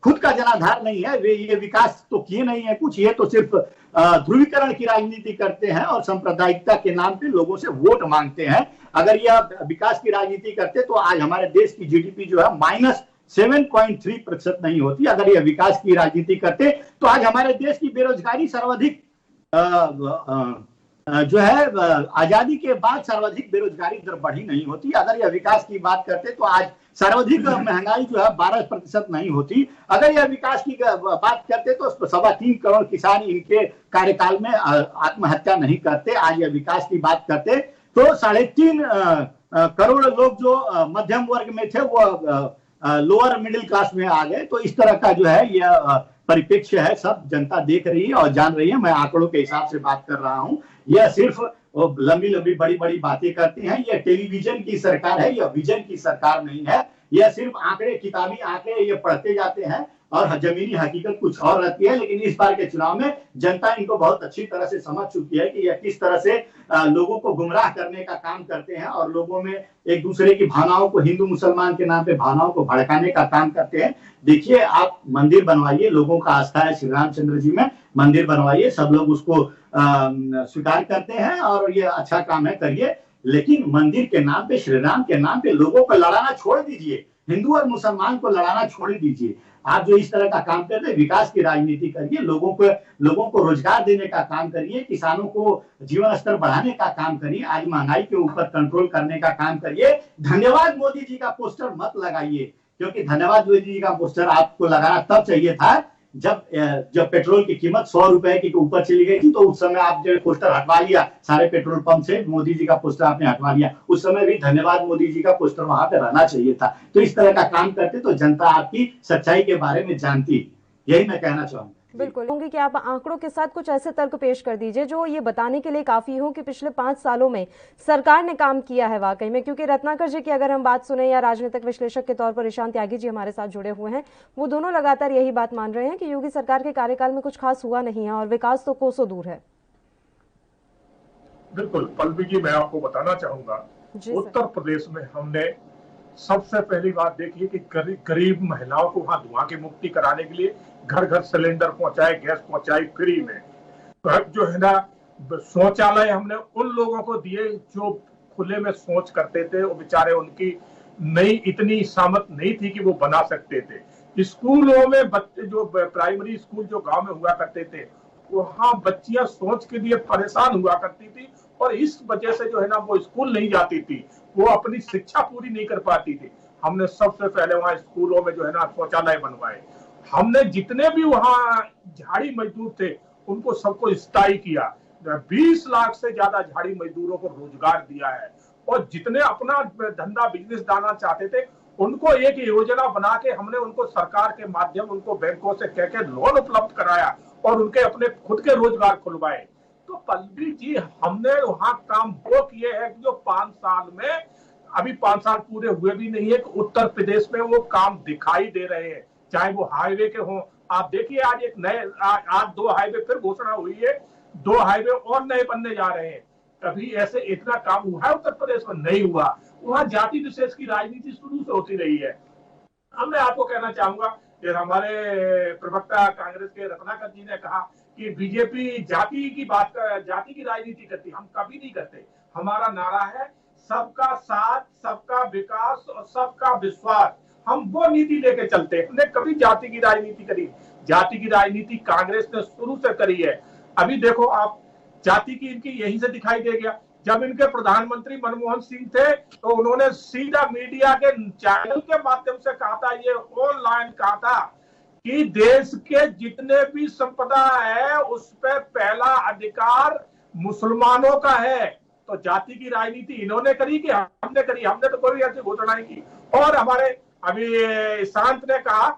खुद का जनाधार नहीं है, वे ये विकास तो किए नहीं है कुछ, ये तो सिर्फ ध्रुवीकरण की राजनीति करते हैं और सांप्रदायिकता के नाम पे लोगों से वोट मांगते हैं। अगर यह विकास की राजनीति करते तो आज हमारे देश की जीडीपी जो है -7.3% नहीं होती। अगर यह विकास की राजनीति करते तो आज हमारे देश की बेरोजगारी सर्वाधिक जो है आजादी के बाद सर्वाधिक बेरोजगारी दर बढ़ी नहीं होती। अगर यह विकास की बात करते तो आज सर्वाधिक महंगाई जो है 12% नहीं होती। अगर यह विकास की बात करते तो 3.25 करोड़ किसान इनके कार्यकाल में आत्महत्या नहीं करते। आज यह विकास की बात करते तो 3.5 करोड़ लोग जो मध्यम वर्ग में थे वो लोअर मिडिल क्लास में आ गए। तो इस तरह का जो है यह परिप्रेक्ष्य है, सब जनता देख रही है और जान रही है। मैं आंकड़ों के हिसाब से बात कर रहा हूं, यह सिर्फ लंबी लंबी बड़ी बड़ी बातें करती हैं। यह टेलीविजन की सरकार है, यह विजन की सरकार नहीं है। यह सिर्फ आंकड़े, किताबी आंकड़े ये पढ़ते जाते हैं और जमीनी हकीकत कुछ और रहती है। लेकिन इस बार के चुनाव में जनता इनको बहुत अच्छी तरह से समझ चुकी है कि यह किस तरह से लोगों को गुमराह करने का काम करते हैं और लोगों में एक दूसरे की भावनाओं को, हिंदू मुसलमान के नाम पे भावनाओं को भड़काने का काम करते हैं। देखिए, आप मंदिर बनवाइए, लोगों का आस्था है श्री रामचंद्र जी में, मंदिर बनवाइए, सब लोग उसको स्वीकार करते हैं और ये अच्छा काम है, करिए। लेकिन मंदिर के नाम पे, श्री राम के नाम पे लोगों को लड़ाना छोड़ दीजिए, हिंदू और मुसलमान को लड़ाना छोड़ दीजिए। आप जो इस तरह का काम करते हैं, विकास की राजनीति करिए, लोगों को रोजगार देने का काम करिए, किसानों को जीवन स्तर बढ़ाने का काम करिए, आज महंगाई के ऊपर कंट्रोल करने का काम करिए। धन्यवाद मोदी जी का पोस्टर मत लगाइए, क्योंकि धन्यवाद मोदी जी का पोस्टर आपको लगाना तब चाहिए था जब पेट्रोल की कीमत 100 रुपए के ऊपर चली गई थी। तो उस समय आप जो पोस्टर हटवा लिया सारे पेट्रोल पंप से, मोदी जी का पोस्टर आपने हटवा लिया। उस समय भी धन्यवाद मोदी जी का पोस्टर वहां पे रहना चाहिए था। तो इस तरह का काम करते तो जनता आपकी सच्चाई के बारे में जानती। यही मैं कहना चाहूंगा। बिल्कुल होंगे कि आप आंकड़ों के साथ कुछ ऐसे तर्क पेश कर दीजिए जो ये बताने के लिए काफी हो कि पिछले 5 सालों में सरकार ने काम किया है वाकई में। क्योंकि रत्नाकर जी की अगर हम बात सुने या राजनीतिक विश्लेषक के तौर पर ईशान त्यागी जी हमारे साथ जुड़े हुए हैं, वो दोनों लगातार यही बात मान रहे हैं कि योगी सरकार के कार्यकाल में कुछ खास हुआ नहीं है और विकास तो कोसों दूर है। बिल्कुल पल्लवी जी, मैं आपको बताना चाहूंगा, उत्तर प्रदेश में हमने सबसे पहली बात देखिए कि गरीब महिलाओं को वहां धुआं की मुक्ति कराने के लिए घर घर सिलेंडर पहुंचाए, गैस पहुंचाई फ्री में। जो है ना, शौचालय हमने उन लोगों को दिए जो खुले में शौच करते थे, वो बेचारे, उनकी इतनी सामत नहीं थी कि वो बना सकते थे। स्कूलों में बच्चे, जो प्राइमरी स्कूल जो गांव में हुआ करते थे, वहां बच्चियां शौच के लिए परेशान हुआ करती थी और इस वजह से जो है ना वो स्कूल नहीं जाती थी, वो अपनी शिक्षा पूरी नहीं कर पाती थी। हमने सबसे पहले वहां स्कूलों में जो है ना शौचालय बनवाए। हमने जितने भी वहां झाड़ी मजदूर थे उनको सबको स्थायी किया। 20 लाख से ज्यादा झाड़ी मजदूरों को रोजगार दिया है और जितने अपना धंधा बिजनेस डालना चाहते थे उनको एक योजना बना के हमने उनको सरकार के माध्यम, उनको बैंकों से कह के लोन उपलब्ध कराया और उनके अपने खुद के रोजगार खुलवाए। तो पल्लवी जी हमने वहां काम वो किए हैं कि जो 5 साल में, अभी 5 साल पूरे हुए भी नहीं है कि उत्तर प्रदेश में वो काम दिखाई दे रहे हैं, चाहे वो हाईवे के हों। आप देखिए आज एक नए आज 2 हाईवे फिर घोषणा हुई है, 2 हाईवे और नए बनने जा रहे हैं। कभी ऐसे इतना काम हुआ है उत्तर प्रदेश में? नहीं हुआ। वहां जाति विशेष की राजनीति शुरू से होती रही है। अब मैं आपको कहना चाहूंगा कि हमारे प्रवक्ता कांग्रेस के रत्नाकर जी ने कहा कि बीजेपी जाति की बात कर, जाति की राजनीति करती, हम कभी नहीं करते। हमारा नारा है सबका साथ, सबका विकास और सबका विश्वास। हम वो नीति लेके चलते हैं, हमने कभी जाति की राजनीति करी। जाति की राजनीति कांग्रेस ने शुरू से करी है। अभी देखो आप, जाति की इनकी यहीं से दिखाई दे गया। जब इनके प्रधानमंत्री मनमोहन सिंह थे तो उन्होंने सीधा मीडिया के चैनल के माध्यम से कहा था, ये ऑनलाइन कहा था कि देश के जितने भी संपदा है उस पर पहला अधिकार मुसलमानों का है। तो जाति की राजनीति इन्होंने करी कि हमने करी? हमने तो कोई ऐसी घोषणा नहीं की। और हमारे अभी शांत ने कहा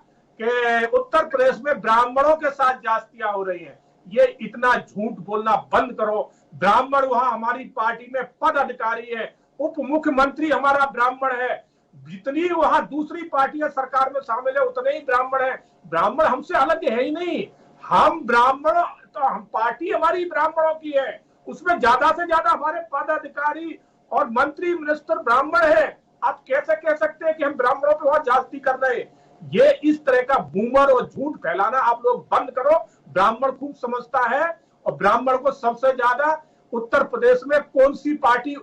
कि उत्तर प्रदेश में ब्राह्मणों के साथ जातियां हो रही हैं। ये इतना झूठ बोलना बंद करो। ब्राह्मण वहां हमारी पार्टी में पद अधिकारी है, उप मुख्यमंत्री हमारा ब्राह्मण है, जितनी वहां दूसरी पार्टियां सरकार में शामिल है उतने ही ब्राह्मण है। ब्राह्मण हमसे अलग है ही नहीं। हम ब्राह्मण, तो हम पार्टी हमारी ब्राह्मणों की है, उसमें ज्यादा से ज्यादा हमारे पद अधिकारी और मंत्री मिनिस्टर ब्राह्मण है। आप कैसे कह सकते हैं कि हम ब्राह्मणों पे वहां जाति कर रहे हैं? ये इस तरह का बूमर और झूठ फैलाना आप लोग बंद करो। ब्राह्मण खूब समझता है, और ब्राह्मण को सबसे ज्यादा उत्तर प्रदेश में कौन सी पार्टी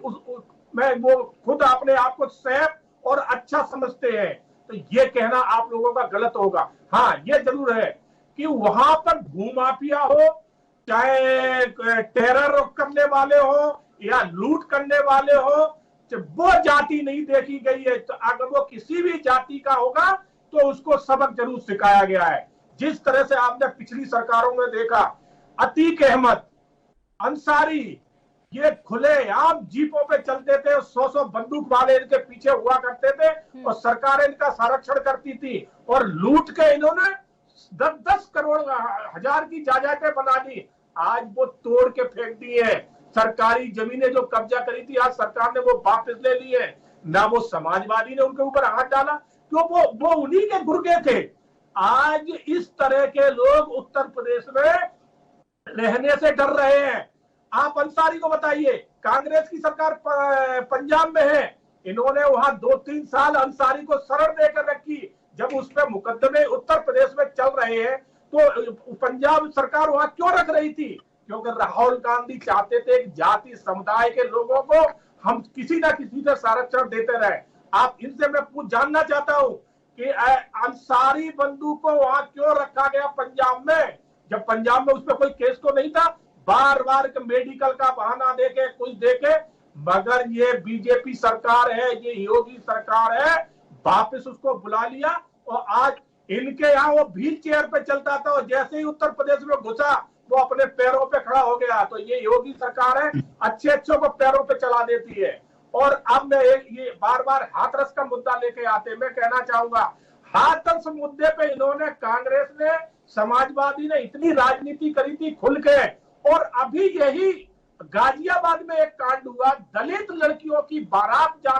में वो खुद अपने आप को सेफ और अच्छा समझते हैं। तो ये कहना आप लोगों का गलत होगा। हाँ, ये जरूर है कि वहां पर भूमाफिया हो, चाहे टेरर करने वाले हो या लूट करने वाले हो, वो जाति नहीं देखी गई है। तो अगर वो किसी भी जाति का होगा तो उसको सबक जरूर सिखाया गया है। जिस तरह से आपने पिछली सरकारों में देखा, अतीक अहमद अंसारी ये खुलेआम जीपों पे चलते थे, 100 बंदूक वाले इनके पीछे हुआ करते थे और सरकार इनका संरक्षण करती थी। और लूट के इन्होंने 10-10 करोड़ हजार की जायदादें बना दी, आज वो तोड़ के फेंक दी है। सरकारी जमीनें जो कब्जा करी थी आज सरकार ने वो वापस ले ली है। ना वो समाजवादी ने उनके ऊपर हाथ डाला, तो वो उन्हीं के गुर्गे थे। आज इस तरह के लोग उत्तर प्रदेश में रहने से डर रहे हैं। आप अंसारी को बताइए, कांग्रेस की सरकार पंजाब में है, इन्होंने वहां 2-3 साल अंसारी को शरण देकर रखी। जब उस पर मुकदमे उत्तर प्रदेश में चल रहे हैं तो पंजाब सरकार वहां क्यों रख रही थी? क्योंकि राहुल गांधी चाहते थे कि जाति समुदाय के लोगों को हम किसी ना किसी से संरक्षण देते रहे। आप इनसे मैं जानना चाहता हूं कि अंसारी बंदूक को वहां क्यों रखा गया पंजाब में, जब पंजाब में उस पर कोई केस तो नहीं था। बार बार मेडिकल का बहाना देके कुछ देके, मगर ये बीजेपी सरकार है, ये योगी सरकार है, वापस उसको बुला लिया। और आज इनके यहाँ वो व्हील चेयर पे चलता था और जैसे ही उत्तर प्रदेश में घुसा वो अपने पैरों पे खड़ा हो गया। तो ये योगी सरकार है, अच्छे को पैरों पे चला देती है। और अब मैं ये बार बार हाथरस का मुद्दा लेके आते, मैं कहना चाहूंगा हाथरस मुद्दे पे इन्होंने, कांग्रेस ने, समाजवादी ने इतनी राजनीति करी थी खुल के। और अभी यही गाजियाबाद में एक कांड हुआ, दलित लड़कियों की बारात जा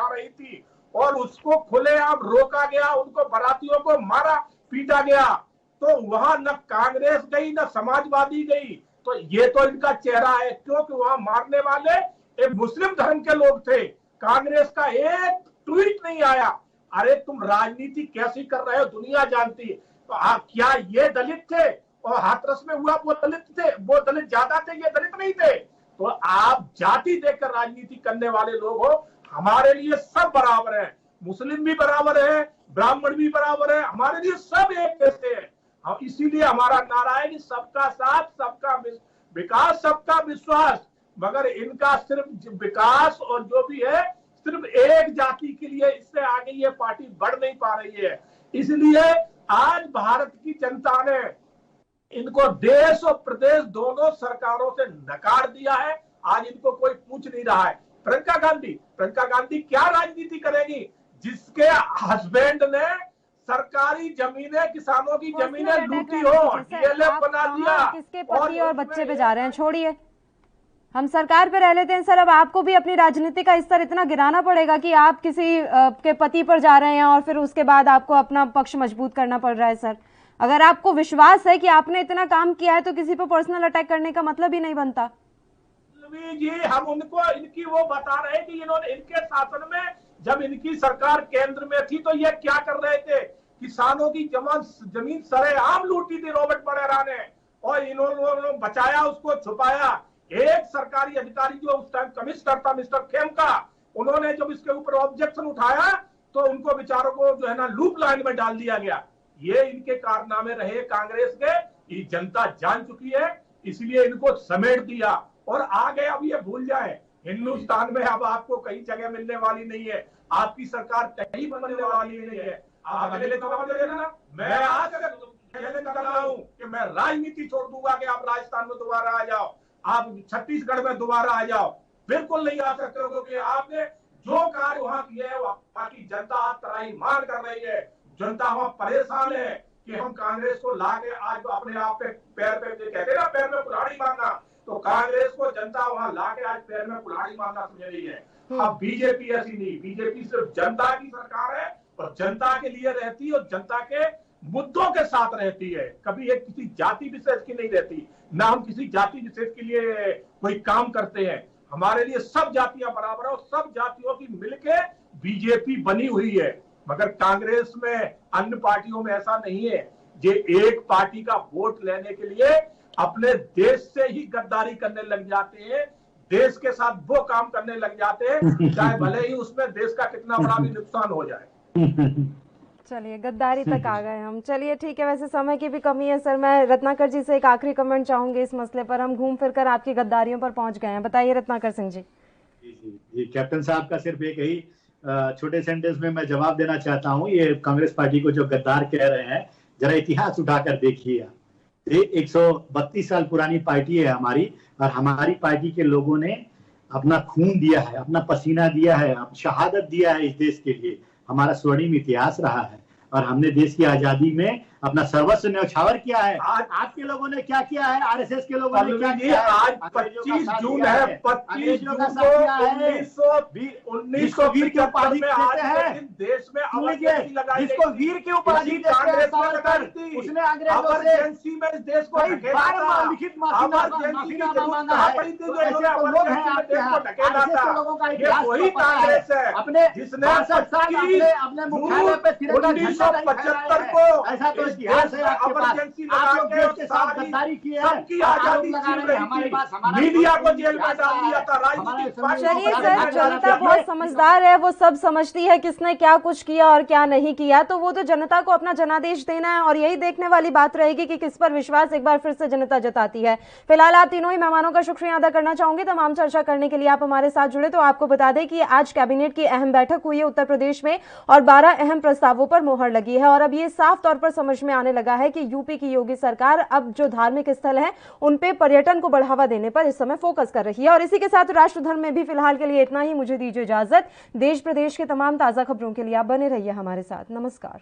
रही थी और उसको खुलेआम रोका गया, उनको बारातियों को मारा पीटा गया। तो वहां न कांग्रेस गई न समाजवादी गई। तो ये तो इनका चेहरा है, क्योंकि वहां मारने वाले एक मुस्लिम धर्म के लोग थे। कांग्रेस का एक ट्वीट नहीं आया। अरे तुम राजनीति कैसी कर रहे हो दुनिया जानती है। तो क्या ये दलित थे और हाथरस में हुआ वो दलित थे, वो दलित ज्यादा थे, ये दलित नहीं थे? तो आप जाति देखकर राजनीति करने वाले लोग हो। हमारे लिए सब बराबर है, मुस्लिम भी बराबर है, ब्राह्मण भी बराबर है, हमारे लिए सब एक जैसे है। इसीलिए हमारा नारा है कि सबका साथ, सबका विकास, सबका विश्वास। मगर इनका सिर्फ विकास और जो भी है सिर्फ एक जाति के लिए, इससे आगे ये पार्टी बढ़ नहीं पा रही है। इसलिए आज भारत की जनता ने इनको देश और प्रदेश दोनों सरकारों से नकार दिया है। आज इनको कोई पूछ नहीं रहा है। प्रियंका गांधी क्या राजनीति करेगी जिसके हस्बैंड ने सरकारी जमीनें, किसानों की जमीनें लूटी हो, डीएलएफ बना दिया, किसके पति और बच्चे पे जा रहे हैं? छोड़िए। हम सरकार पे रह लेते हैं सर। अब आपको भी अपनी राजनीति का स्तर इतना गिराना पड़ेगा कि आप किसी के पति पर जा रहे हैं और फिर उसके बाद आपको अपना पक्ष मजबूत करना पड़ रहा है सर। अगर आपको विश्वास है कि आपने इतना काम किया है तो किसी पर पर्सनल अटैक करने का मतलब ही नहीं बनता। जी हम उनको इनकी वो बता रहे हैं कि इन्होंने इनके शासन में जब इनकी सरकार केंद्र में थी तो ये क्या कर रहे थे, किसानों की जमीन सरेआम लूटी थी रॉबर्ट वड्रा ने, और इन्होंने बचाया, उसको छुपाया। एक सरकारी अधिकारी जो उस टाइम कमिश्नर था मिस्टर खेमका, उन्होंने जब इसके ऊपर ऑब्जेक्शन उठाया तो उनको बेचारों को जो है ना लूप लाइन में डाल दिया गया। ये इनके कारनामे रहे कांग्रेस के, ये जनता जान चुकी है, इसलिए इनको समेट दिया और आ गए। अब ये भूल जाए, हिंदुस्तान में अब आपको कहीं जगह मिलने वाली नहीं है, आपकी सरकार कहीं बनने वाली नहीं है। अगले चुनाव जो है ना, मैं आज ऐलान कर रहा हूं कि मैं राजनीति छोड़ दूंगा कि आप राजस्थान में दोबारा आ जाओ, आप छत्तीसगढ़ में दोबारा आ जाओ, बिल्कुल नहीं आ सकते हो, क्योंकि आपने जो कार्य वहां किए है वहां की जनता आज तराई मार कर रही है। जनता वहां परेशान है कि हम कांग्रेस को लाके आज अपने आप पे पैर पे कहते ना पैर में कुल्हाड़ी मारना, तो कांग्रेस को जनता वहां लाके आज पैर में कुल्हाड़ी मारना समझ रही है। अब बीजेपी ऐसी नहीं, बीजेपी सिर्फ जनता की सरकार है और जनता के लिए रहती है और जनता के मुद्दों के साथ रहती है, कभी एक किसी जाति विशेष की नहीं रहती। ना हम किसी जाति विशेष के लिए कोई काम करते हैं, हमारे लिए सब जातियां बराबर है और सब जातियों की मिलके बीजेपी बनी हुई है। मगर कांग्रेस में अन्य पार्टियों में ऐसा नहीं है, ये एक पार्टी का वोट लेने के लिए अपने देश से ही गद्दारी करने लग जाते हैं, देश के साथ वो काम करने लग जाते हैं चाहे भले ही उसमें देश का कितना बड़ा भी नुकसान हो जाए। चलिए गद्दारी तक आ गए हम। चलिए ठीक है, वैसे समय की भी कमी है सर। मैं रत्नाकर जी से एक आखिरी कमेंट चाहूंगी इस मसले पर। हम घूम फिर कर आपकी गद्दारियों पर पहुंच गए हैं, बताइए रत्नाकर सिंह जी। जी कैप्टन साहब का सिर्फ एक ही छोटे सेंटेंस में मैं जवाब देना चाहता हूं। ये कांग्रेस पार्टी को जो गद्दार कह रहे हैं, जरा इतिहास उठाकर देखिए। ये 132 साल पुरानी पार्टी है हमारी, और हमारी पार्टी के लोगों ने अपना खून दिया है, अपना पसीना दिया है, शहादत दिया है इस देश के लिए। हमारा स्वर्णिम इतिहास रहा है और हमने देश की आजादी में अपना सर्वस्व न्यौछावर किया है। आज आपके लोगों ने क्या किया है, आरएसएस के लोगों ने क्या किया है? आज 25 जून है, 25 जून को 1900 वीर की उपाधि देते हैं देश में। जिसको वीर की उपाधि देते हैं उसने अंग्रेजों से इमरजेंसी में इस देश को लिखित माफीनामा मांगा है। लोग हैं आपके यहाँ, आरएसएस के लोगों का इतिहास कांग्रेस है, अपने जिसने अपने मुख्यालय पे तिरंगा झंडा 1975 को ऐसा तो इतिहास है आपके पास। आप लोग देश के साथ गद्दारी किए हैं, सबकी आजादी छीन रही थी, मीडिया को जेल में डाल दिया था, राजनीतिक। चलिए सर, जनता बहुत समझदार है, वो सब समझती है किसने क्या कुछ किया और क्या नहीं किया, तो वो तो जनता को अपना जनादेश देना है और यही देखने वाली बात रहेगी कि किस पर विश्वास एक बार फिर से जनता जताती है। फिलहाल आप तीनों ही मेहमानों का शुक्रिया अदा करना चाहूंगी तमाम चर्चा करने के लिए आप हमारे साथ जुड़े। तो आपको बता दें कि आज कैबिनेट की अहम बैठक हुई है उत्तर प्रदेश में और 12 अहम प्रस्तावों पर मोहर लगी है और अब ये साफ तौर पर समझ में आने लगा है कि यूपी की योगी सरकार अब जो धार्मिक स्थल है उन पे पर्यटन को बढ़ावा देने पर इस समय फोकस कर रही है। और इसी के साथ राष्ट्र धर्म में भी फिलहाल के लिए इतना ही। मुझे दीजिए इजाजत। देश प्रदेश के तमाम ताजा खबरों के लिए आप बने रहिए हमारे साथ। नमस्कार।